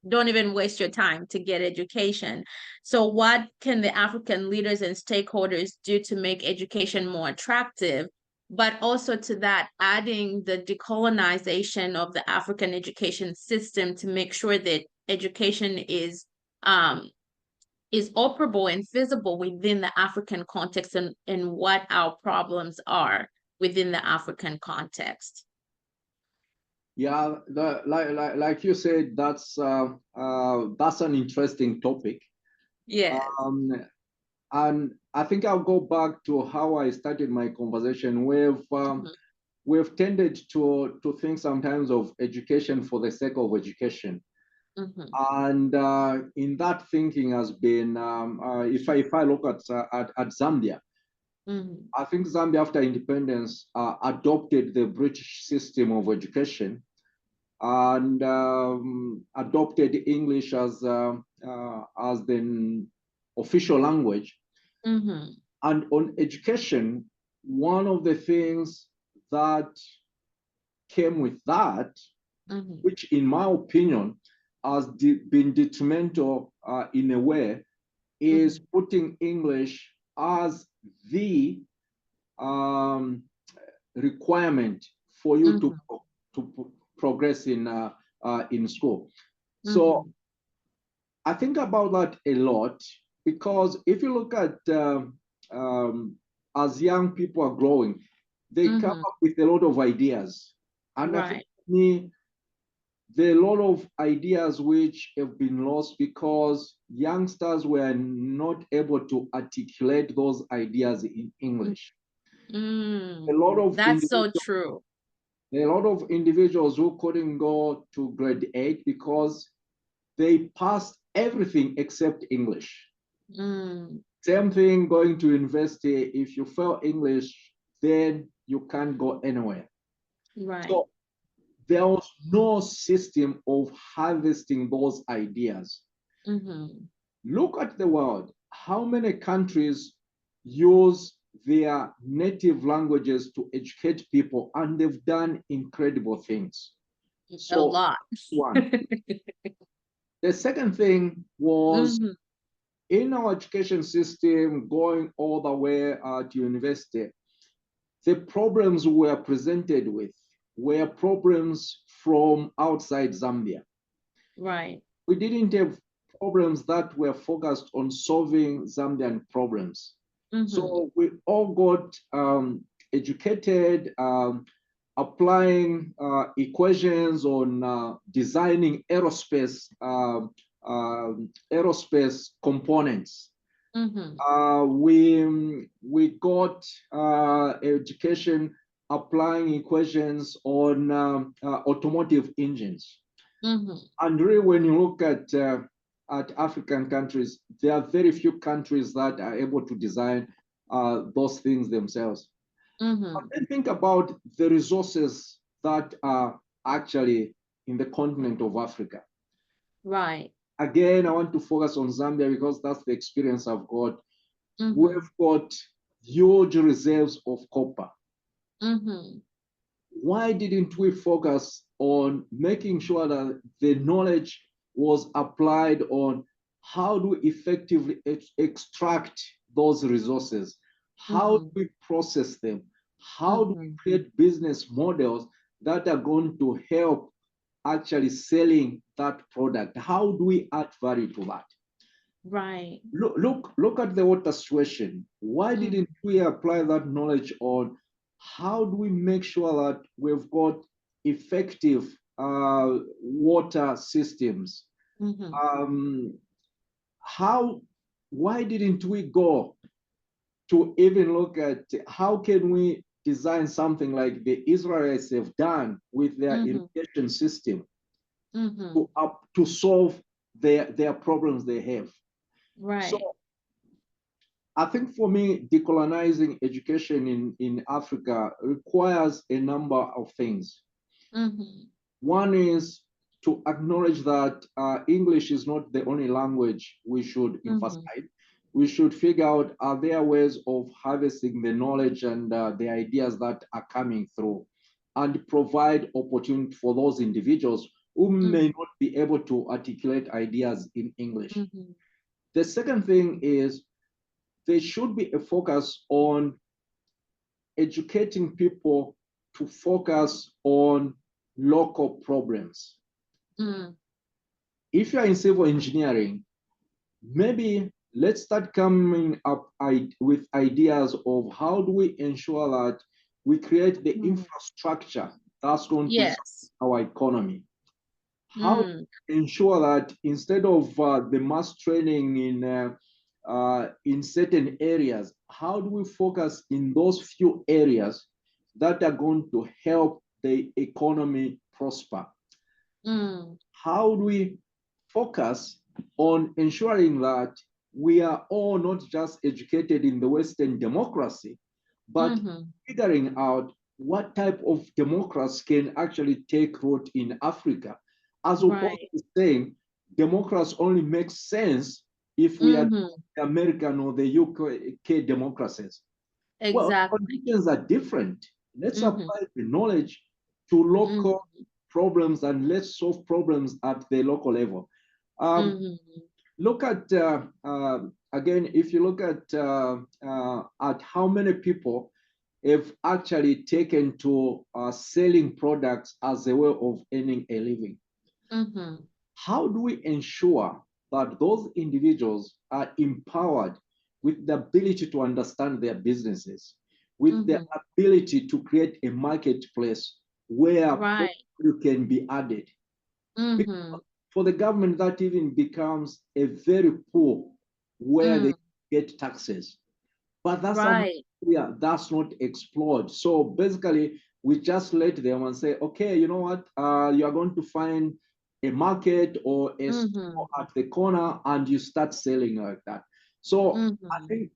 don't even waste your time to get education. So what can the African leaders and stakeholders do to make education more attractive? But also to that, adding the decolonization of the African education system to make sure that education is operable and feasible within the African context, and what our problems are within the African context. Yeah, like you said, that's an interesting topic. Yes. And I think I'll go back to how I started my conversation. We've tended to think sometimes of education for the sake of education. And in that thinking has been, if I look at Zambia, I think Zambia, after independence, adopted the British system of education and adopted English as the official language. And on education, one of the things that came with that, which in my opinion has been detrimental in a way, is putting English as the requirement for you to progress in school. So I think about that a lot, because if you look at as young people are growing, they come up with a lot of ideas. And I think for me, there are a lot of ideas which have been lost because youngsters were not able to articulate those ideas in English. That's so true. A lot of individuals who couldn't go to grade 8 because they passed everything except English. Same thing going to university. If you fail English, then you can't go anywhere. So there was no system of harvesting those ideas. Look at the world. How many countries use their native languages to educate people, and they've done incredible things. So, a lot. One. The second thing was in our education system, going all the way to university, the problems we were presented with were problems from outside Zambia. Right. We didn't have problems that were focused on solving Zambian problems. So we all got educated, applying equations on designing aerospace components. We got education applying equations on automotive engines. And really, when you look at African countries, there are very few countries that are able to design those things themselves. But then think about the resources that are actually in the continent of Africa. Right. Again, I want to focus on Zambia because that's the experience I've got. We've got huge reserves of copper. Why didn't we focus on making sure that the knowledge was applied on how do we effectively extract those resources? How do we process them? How do we create business models that are going to help actually selling that product? How do we add value to that? Right. Look at the water situation. Why didn't we apply that knowledge on how do we make sure that we've got effective water systems? Why didn't we go to even look at how can we design something like the Israelites have done with their irrigation system to solve their problems they have? Right. So I think for me, decolonizing education in Africa requires a number of things. One is to acknowledge that English is not the only language we should emphasize. We should figure out, are there ways of harvesting the knowledge and the ideas that are coming through, and provide opportunity for those individuals who may not be able to articulate ideas in English. The second thing is there should be a focus on educating people to focus on local problems. If you're in civil engineering, maybe let's start coming up with ideas of how do we ensure that we create the infrastructure that's going to support our economy. How to ensure that instead of the mass training in certain areas, how do we focus in those few areas that are going to help the economy prosper? How do we focus on ensuring that we are all not just educated in the Western democracy, but figuring out what type of democracy can actually take root in Africa, as opposed to saying democracy only makes sense if we are the American or the UK democracies. Well, conditions are different. Let's apply the knowledge to local problems and let's solve problems at the local level. Look at again, if you look at how many people have actually taken to selling products as a way of earning a living. How do we ensure that those individuals are empowered with the ability to understand their businesses, with the ability to create a marketplace where value can be added? Because for the government, that even becomes a very poor where they get taxes. But that's that's not explored. So basically, we just let them and say, okay, you know what? You are going to find a market or a store at the corner and you start selling like that. So I think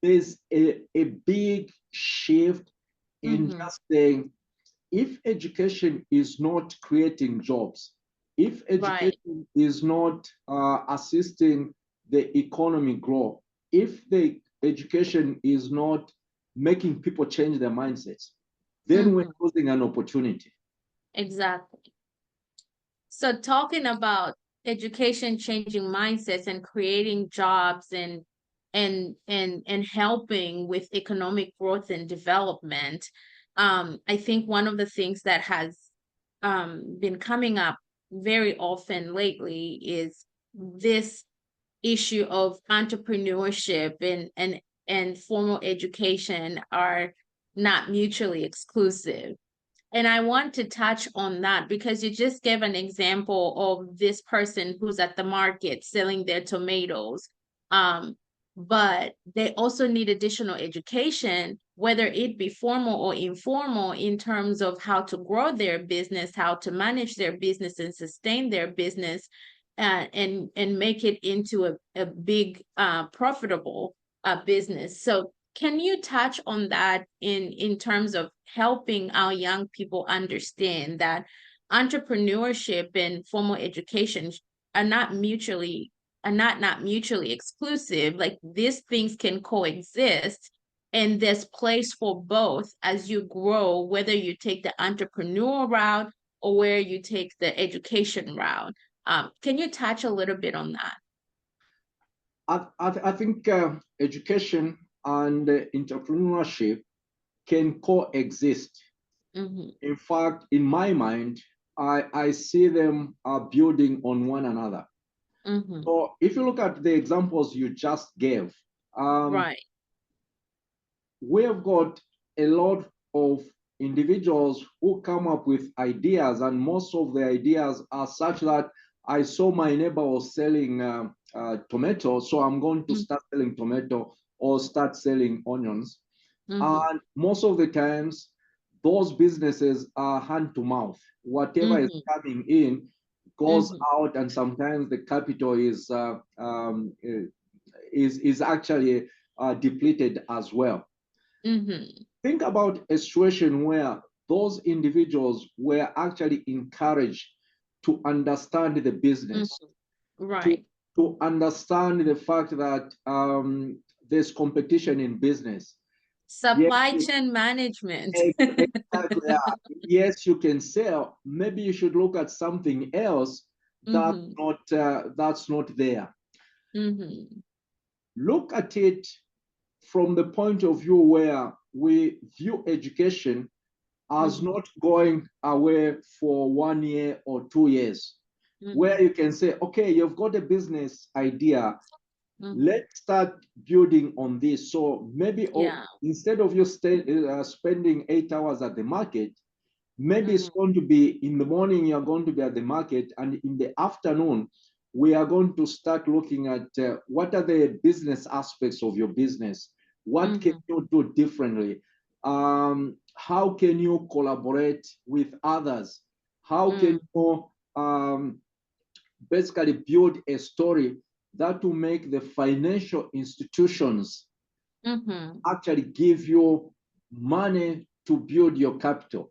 there's a big shift in just saying, if education is not creating jobs, if education is not assisting the economy grow, if the education is not making people change their mindsets, then we're losing an opportunity. Exactly. So talking about education changing mindsets and creating jobs and helping with economic growth and development, I think one of the things that has been coming up very often lately is this issue of entrepreneurship and formal education are not mutually exclusive. And I want to touch on that because you just gave an example of this person who's at the market selling their tomatoes. Um, but they also need additional education, whether it be formal or informal, in terms of how to grow their business, how to manage their business and sustain their business, and make it into a big profitable business. So can you touch on that in terms of helping our young people understand that entrepreneurship and formal education are not mutually exclusive? Like these things can coexist, and there's place for both as you grow, whether you take the entrepreneur route or where you take the education route. Can you touch a little bit on that? I think education and entrepreneurship can coexist. Mm-hmm. In fact, in my mind, I see them building on one another. Mm-hmm. So if you look at the examples you just gave, um, Right. we have got a lot of individuals who come up with ideas, and most of the ideas are such that I saw my neighbor was selling tomato, so I'm going to start selling tomato or start selling onions. Mm-hmm. And most of the times, those businesses are hand to mouth. Whatever is Mm-hmm. coming in goes Mm-hmm. out, and sometimes the capital is actually depleted as well. Mm-hmm. Think about a situation where those individuals were actually encouraged to understand the business, Mm-hmm. to, Right. to understand the fact that there's competition in business. Yes, Supply chain management. exactly. Yeah. Yes, you can sell. Maybe you should look at something else Mm-hmm. that's not there. Mm-hmm. Look at it from the point of view where we view education as Mm-hmm. not going away for 1 year or 2 years, where Mm-hmm. you can say, okay, you've got a business idea, Mm-hmm. let's start building on this. So maybe Yeah. instead of you spending 8 hours at the market, maybe it's Mm-hmm. going to be in the morning, you're going to be at the market, and in the afternoon, we are going to start looking at what are the business aspects of your business? What can Mm-hmm. you do differently? How can you collaborate with others? How can you basically build a story that will make the financial institutions Mm-hmm. actually give you money to build your capital? uh,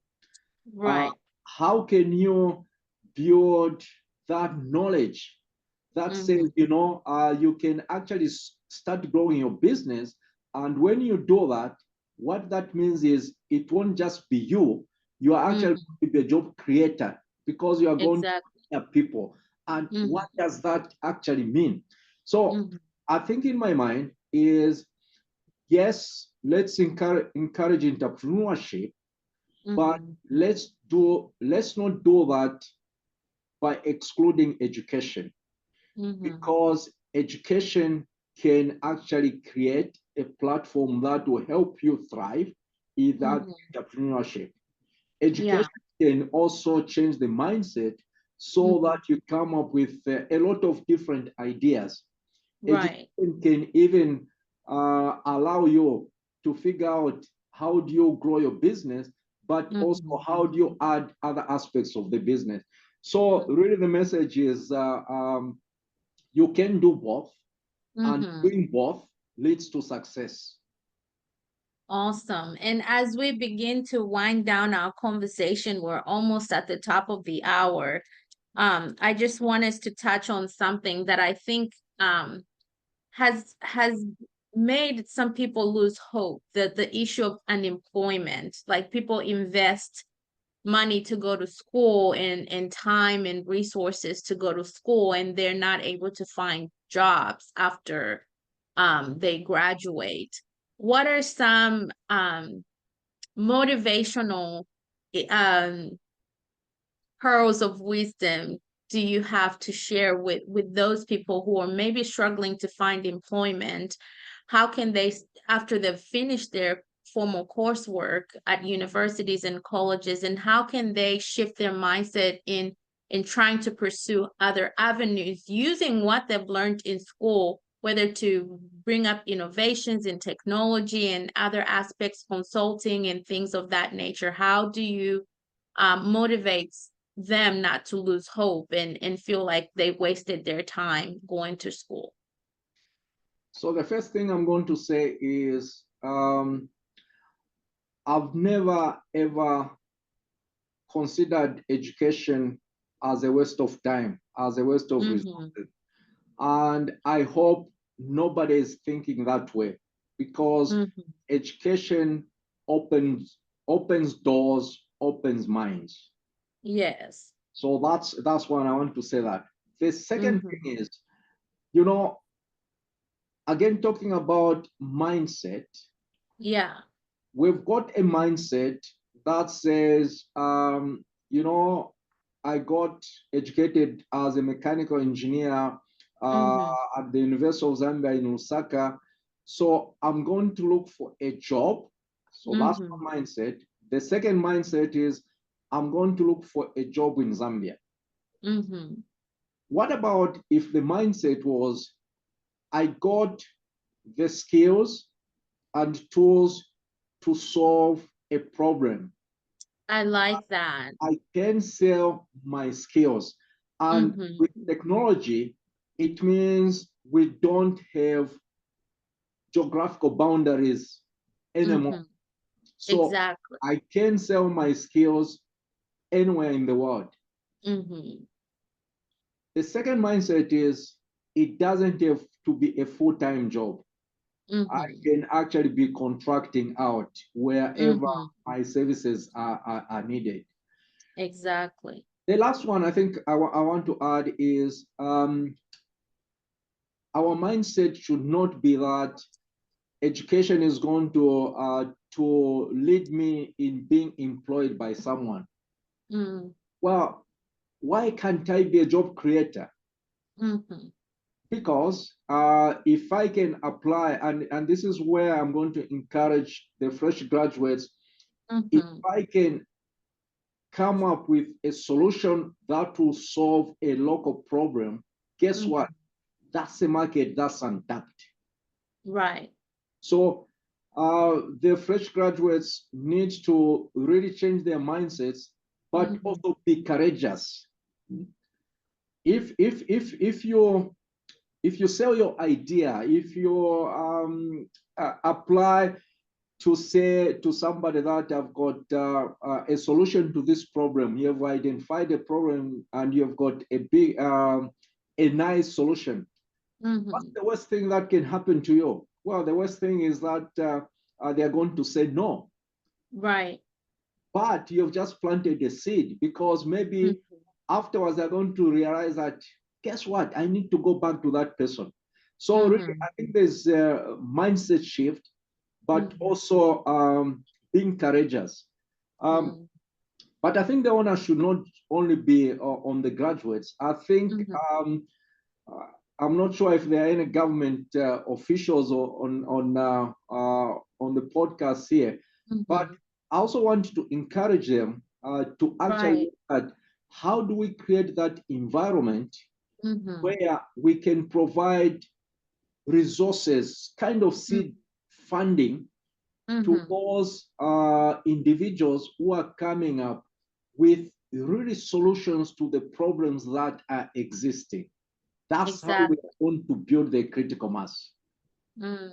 Right. how can you build that knowledge that Mm-hmm. says, you can actually start growing your business? And when you do that, what that means is it won't just be you. You are actually Mm-hmm. going to be a job creator because you are going to Exactly. hire people. And what Mm-hmm. does that actually mean? So Mm-hmm. I think in my mind is, yes, let's encourage entrepreneurship, but Mm-hmm. let's not do that by excluding education, Mm-hmm. because education can actually create a platform that will help you thrive in that Mm-hmm. entrepreneurship. Yeah. Education can also change the mindset so Mm-hmm. that you come up with a lot of different ideas. Right. Education can even allow you to figure out how do you grow your business, but also Mm-hmm. how do you add other aspects of the business. So really the message is you can do both, and Mm-hmm. doing both leads to success. Awesome. And as we begin to wind down our conversation, we're almost at the top of the hour. I just want us to touch on something that I think has made some people lose hope. The issue of unemployment. Like people invest money to go to school and time and resources to go to school, and they're not able to find jobs after they graduate. What are some motivational um, pearls of wisdom do you have to share with those people who are maybe struggling to find employment? How can they, after they've finished their formal coursework at universities and colleges, and how can they shift their mindset in trying to pursue other avenues using what they've learned in school, whether to bring up innovations in technology and other aspects, consulting and things of that nature? How do you motivate them not to lose hope and feel like they wasted their time going to school? So the first thing I'm going to say is I've never ever considered education as a waste of time, as a waste of Mm-hmm. resources. And I hope nobody is thinking that way, because Mm-hmm. education opens doors, opens minds. Yes. So that's why I want to say that. The second Mm-hmm. thing is, you know, again talking about mindset, Yeah. we've got a mindset that says, you know, I got educated as a mechanical engineer uh, Mm-hmm. at the University of Zambia in Lusaka. So I'm going to look for a job. So that's Mm-hmm. one mindset. The second mindset is I'm going to look for a job in Zambia. Mm-hmm. What about if the mindset was I got the skills and tools to solve a problem? I like that. I can sell my skills. And Mm-hmm. with technology, it means we don't have geographical boundaries anymore. Mm-hmm. So Exactly. I can sell my skills anywhere in the world. Mm-hmm. The second mindset is it doesn't have to be a full-time job. I Mm-hmm. can actually be contracting out wherever Mm-hmm. my services are needed. Exactly. The last one I think I want to add is our mindset should not be that education is going to lead me in being employed by someone. Mm. Well, why can't I be a job creator? Mm-hmm. Because if I can apply, and this is where I'm going to encourage the fresh graduates, if Mm-hmm. I can come up with a solution that will solve a local problem, guess what? Mm-hmm. That's a market that's untapped. Right. So the fresh graduates need to really change their mindsets, but Mm-hmm. also be courageous. If you sell your idea, if you apply to say to somebody that I've got a solution to this problem, you have identified a problem and you've got a nice solution. What's Mm-hmm. the worst thing that can happen to you? Well, the worst thing is that they're going to say no. Right. But you've just planted a seed, because maybe Mm-hmm. afterwards they're going to realize that, guess what? I need to go back to that person. So really, Mm-hmm. I think there's a mindset shift, but Mm-hmm. also being courageous. Um, Mm-hmm. but I think the honor should not only be on the graduates. I think Mm-hmm. uh, I'm not sure if there are any government officials on the podcast here, but Mm-hmm. I also want to encourage them to actually Right. look at how do we create that environment Mm-hmm. where we can provide resources, kind of seed funding to Mm-hmm. those individuals who are coming up with really solutions to the problems that are existing. That's how we Exactly. are going to build the critical mass. Mm.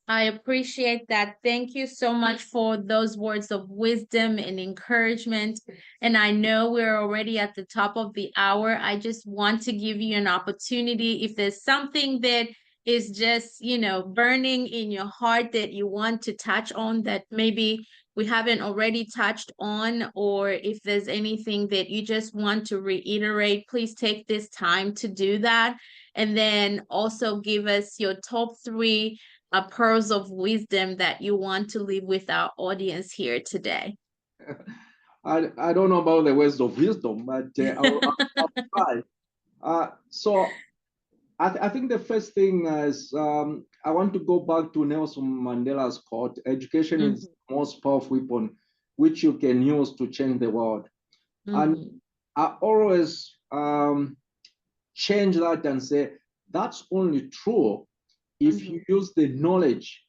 I appreciate that. Thank you so much for those words of wisdom and encouragement. And I know we're already at the top of the hour. I just want to give you an opportunity. If there's something that is just, burning in your heart that you want to touch on that maybe we haven't already touched on, or if there's anything that you just want to reiterate, please take this time to do that. And then also give us your top three pearls of wisdom that you want to leave with our audience here today? I don't know about the words of wisdom, but I'll try. So I think the first thing is I want to go back to Nelson Mandela's quote: "Education is the most powerful weapon which you can use to change the world." And I always change that and say that's only true if you use the knowledge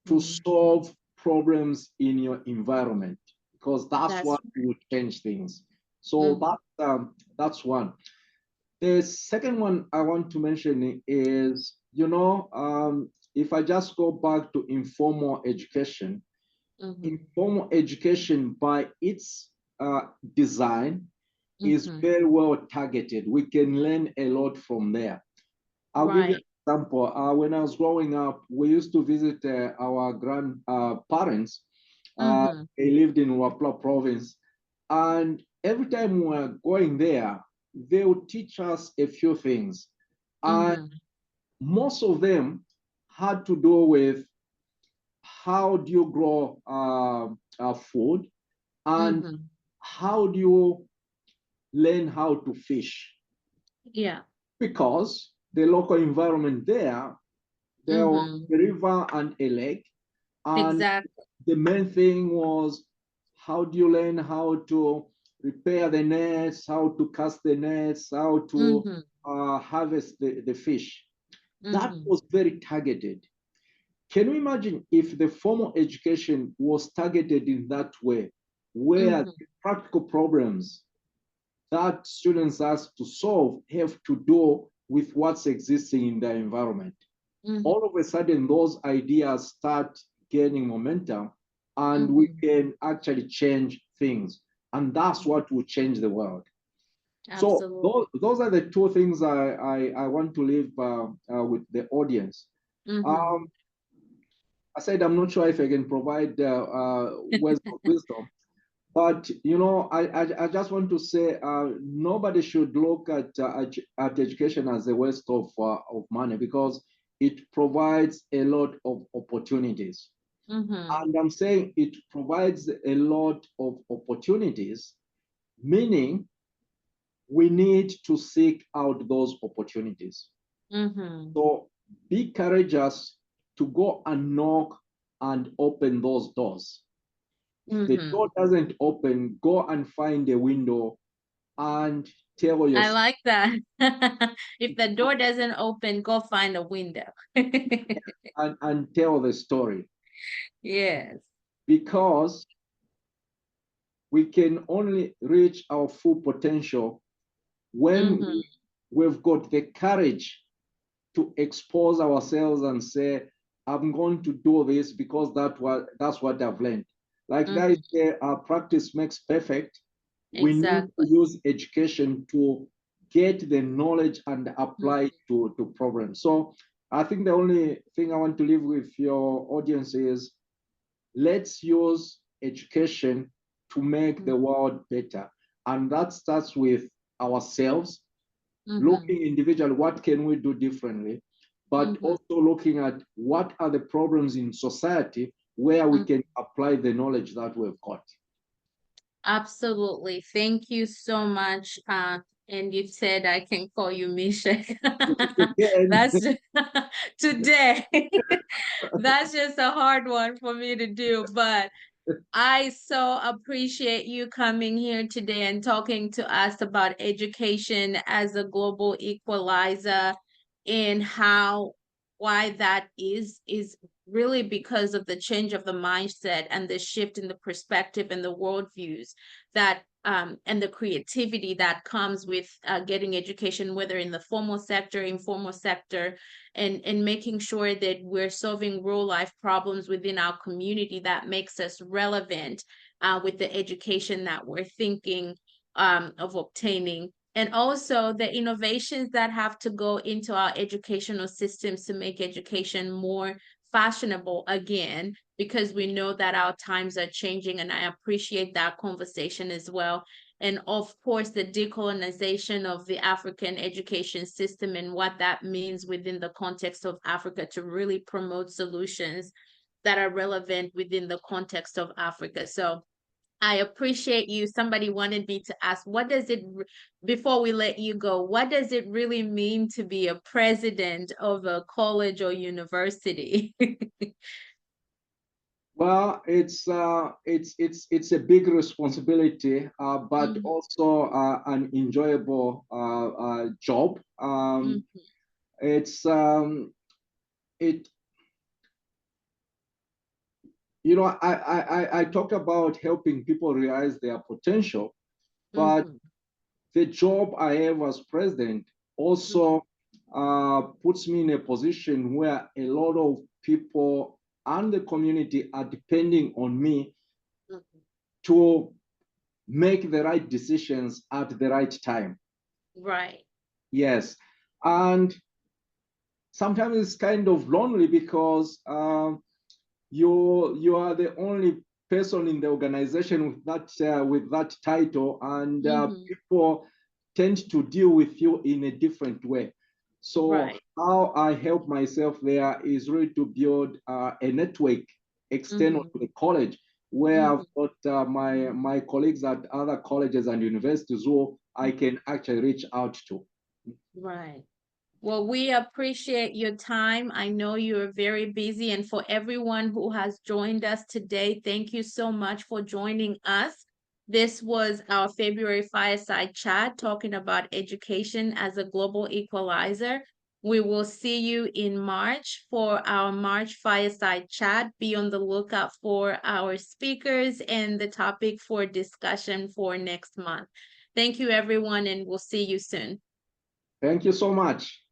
to solve problems in your environment, because that's what will change things. So that's one. The second one I want to mention is, if I just go back to informal education, informal education by its design is very well targeted. We can learn a lot from there. I'll give you an example. When I was growing up, we used to visit our grandparents. They lived in Wapla province. And every time we were going there, they would teach us a few things. And most of them had to do with how do you grow food, and how do you learn how to fish. Yeah. Because the local environment there was a river and a lake. And the main thing was, how do you learn how to repair the nets, how to cast the nets, how to harvest the fish. That was very targeted. Can you imagine if the formal education was targeted in that way, where the practical problems that students asked to solve have to do with what's existing in their environment? All of a sudden, those ideas start gaining momentum, and we can actually change things. And that's what will change the world. Absolutely. So those are the two things I want to leave with the audience. I said I'm not sure if I can provide words of wisdom, but I just want to say nobody should look at education as a waste of money, because it provides a lot of opportunities. And I'm saying it provides a lot of opportunities, meaning we need to seek out those opportunities. So be courageous to go and knock and open those doors. If the door doesn't open, go and find a window and tell your I like that. If the door doesn't open, go find a window. and tell the story. Yes. Because we can only reach our full potential when we've got the courage to expose ourselves and say, I'm going to do this because that's what I've learned. Like that is practice makes perfect. We need to use education to get the knowledge and apply to problems. So I think the only thing I want to leave with your audience is, let's use education to make the world better. And that starts with ourselves, looking individually, what can we do differently? But also looking at what are the problems in society where we can apply the knowledge that we've got. Absolutely. Thank you so much. And you said I can call you Misheck. That's just, today. That's just a hard one for me to do, but I so appreciate you coming here today and talking to us about education as a global equalizer, and why that is really because of the change of the mindset and the shift in the perspective and the worldviews that and the creativity that comes with getting education, whether in the formal sector, informal sector, and making sure that we're solving real life problems within our community that makes us relevant with the education that we're thinking of obtaining. And also the innovations that have to go into our educational systems to make education more fashionable again, because we know that our times are changing, and I appreciate that conversation as well. and of course the decolonization of the African education system and what that means within the context of Africa to really promote solutions that are relevant within the context of Africa. So I appreciate you. Somebody wanted me to ask, before we let you go, what does it really mean to be a president of a college or university? Well, it's a big responsibility, but Mhm, also an enjoyable job. mhm, It's it you know I talk about helping people realize their potential, but mhm, the job I have as president also puts me in a position where a lot of people and the community are depending on me mhm. to make the right decisions at the right time. Right. Yes. And sometimes it's kind of lonely because you are the only person in the organization with that title, and Mhm. people tend to deal with you in a different way. So Right. how I help myself there is really to build a network external Mhm. to the college, where I've Mhm. got my colleagues at other colleges and universities who I Mhm. can actually reach out to. Right. Well, we appreciate your time. I know you're very busy, and for everyone who has joined us today, thank you so much for joining us. This was our February Fireside Chat talking about education as a global equalizer. We will see you in March for our March Fireside Chat. Be on the lookout for our speakers and the topic for discussion for next month. Thank you, everyone, and we'll see you soon. Thank you so much.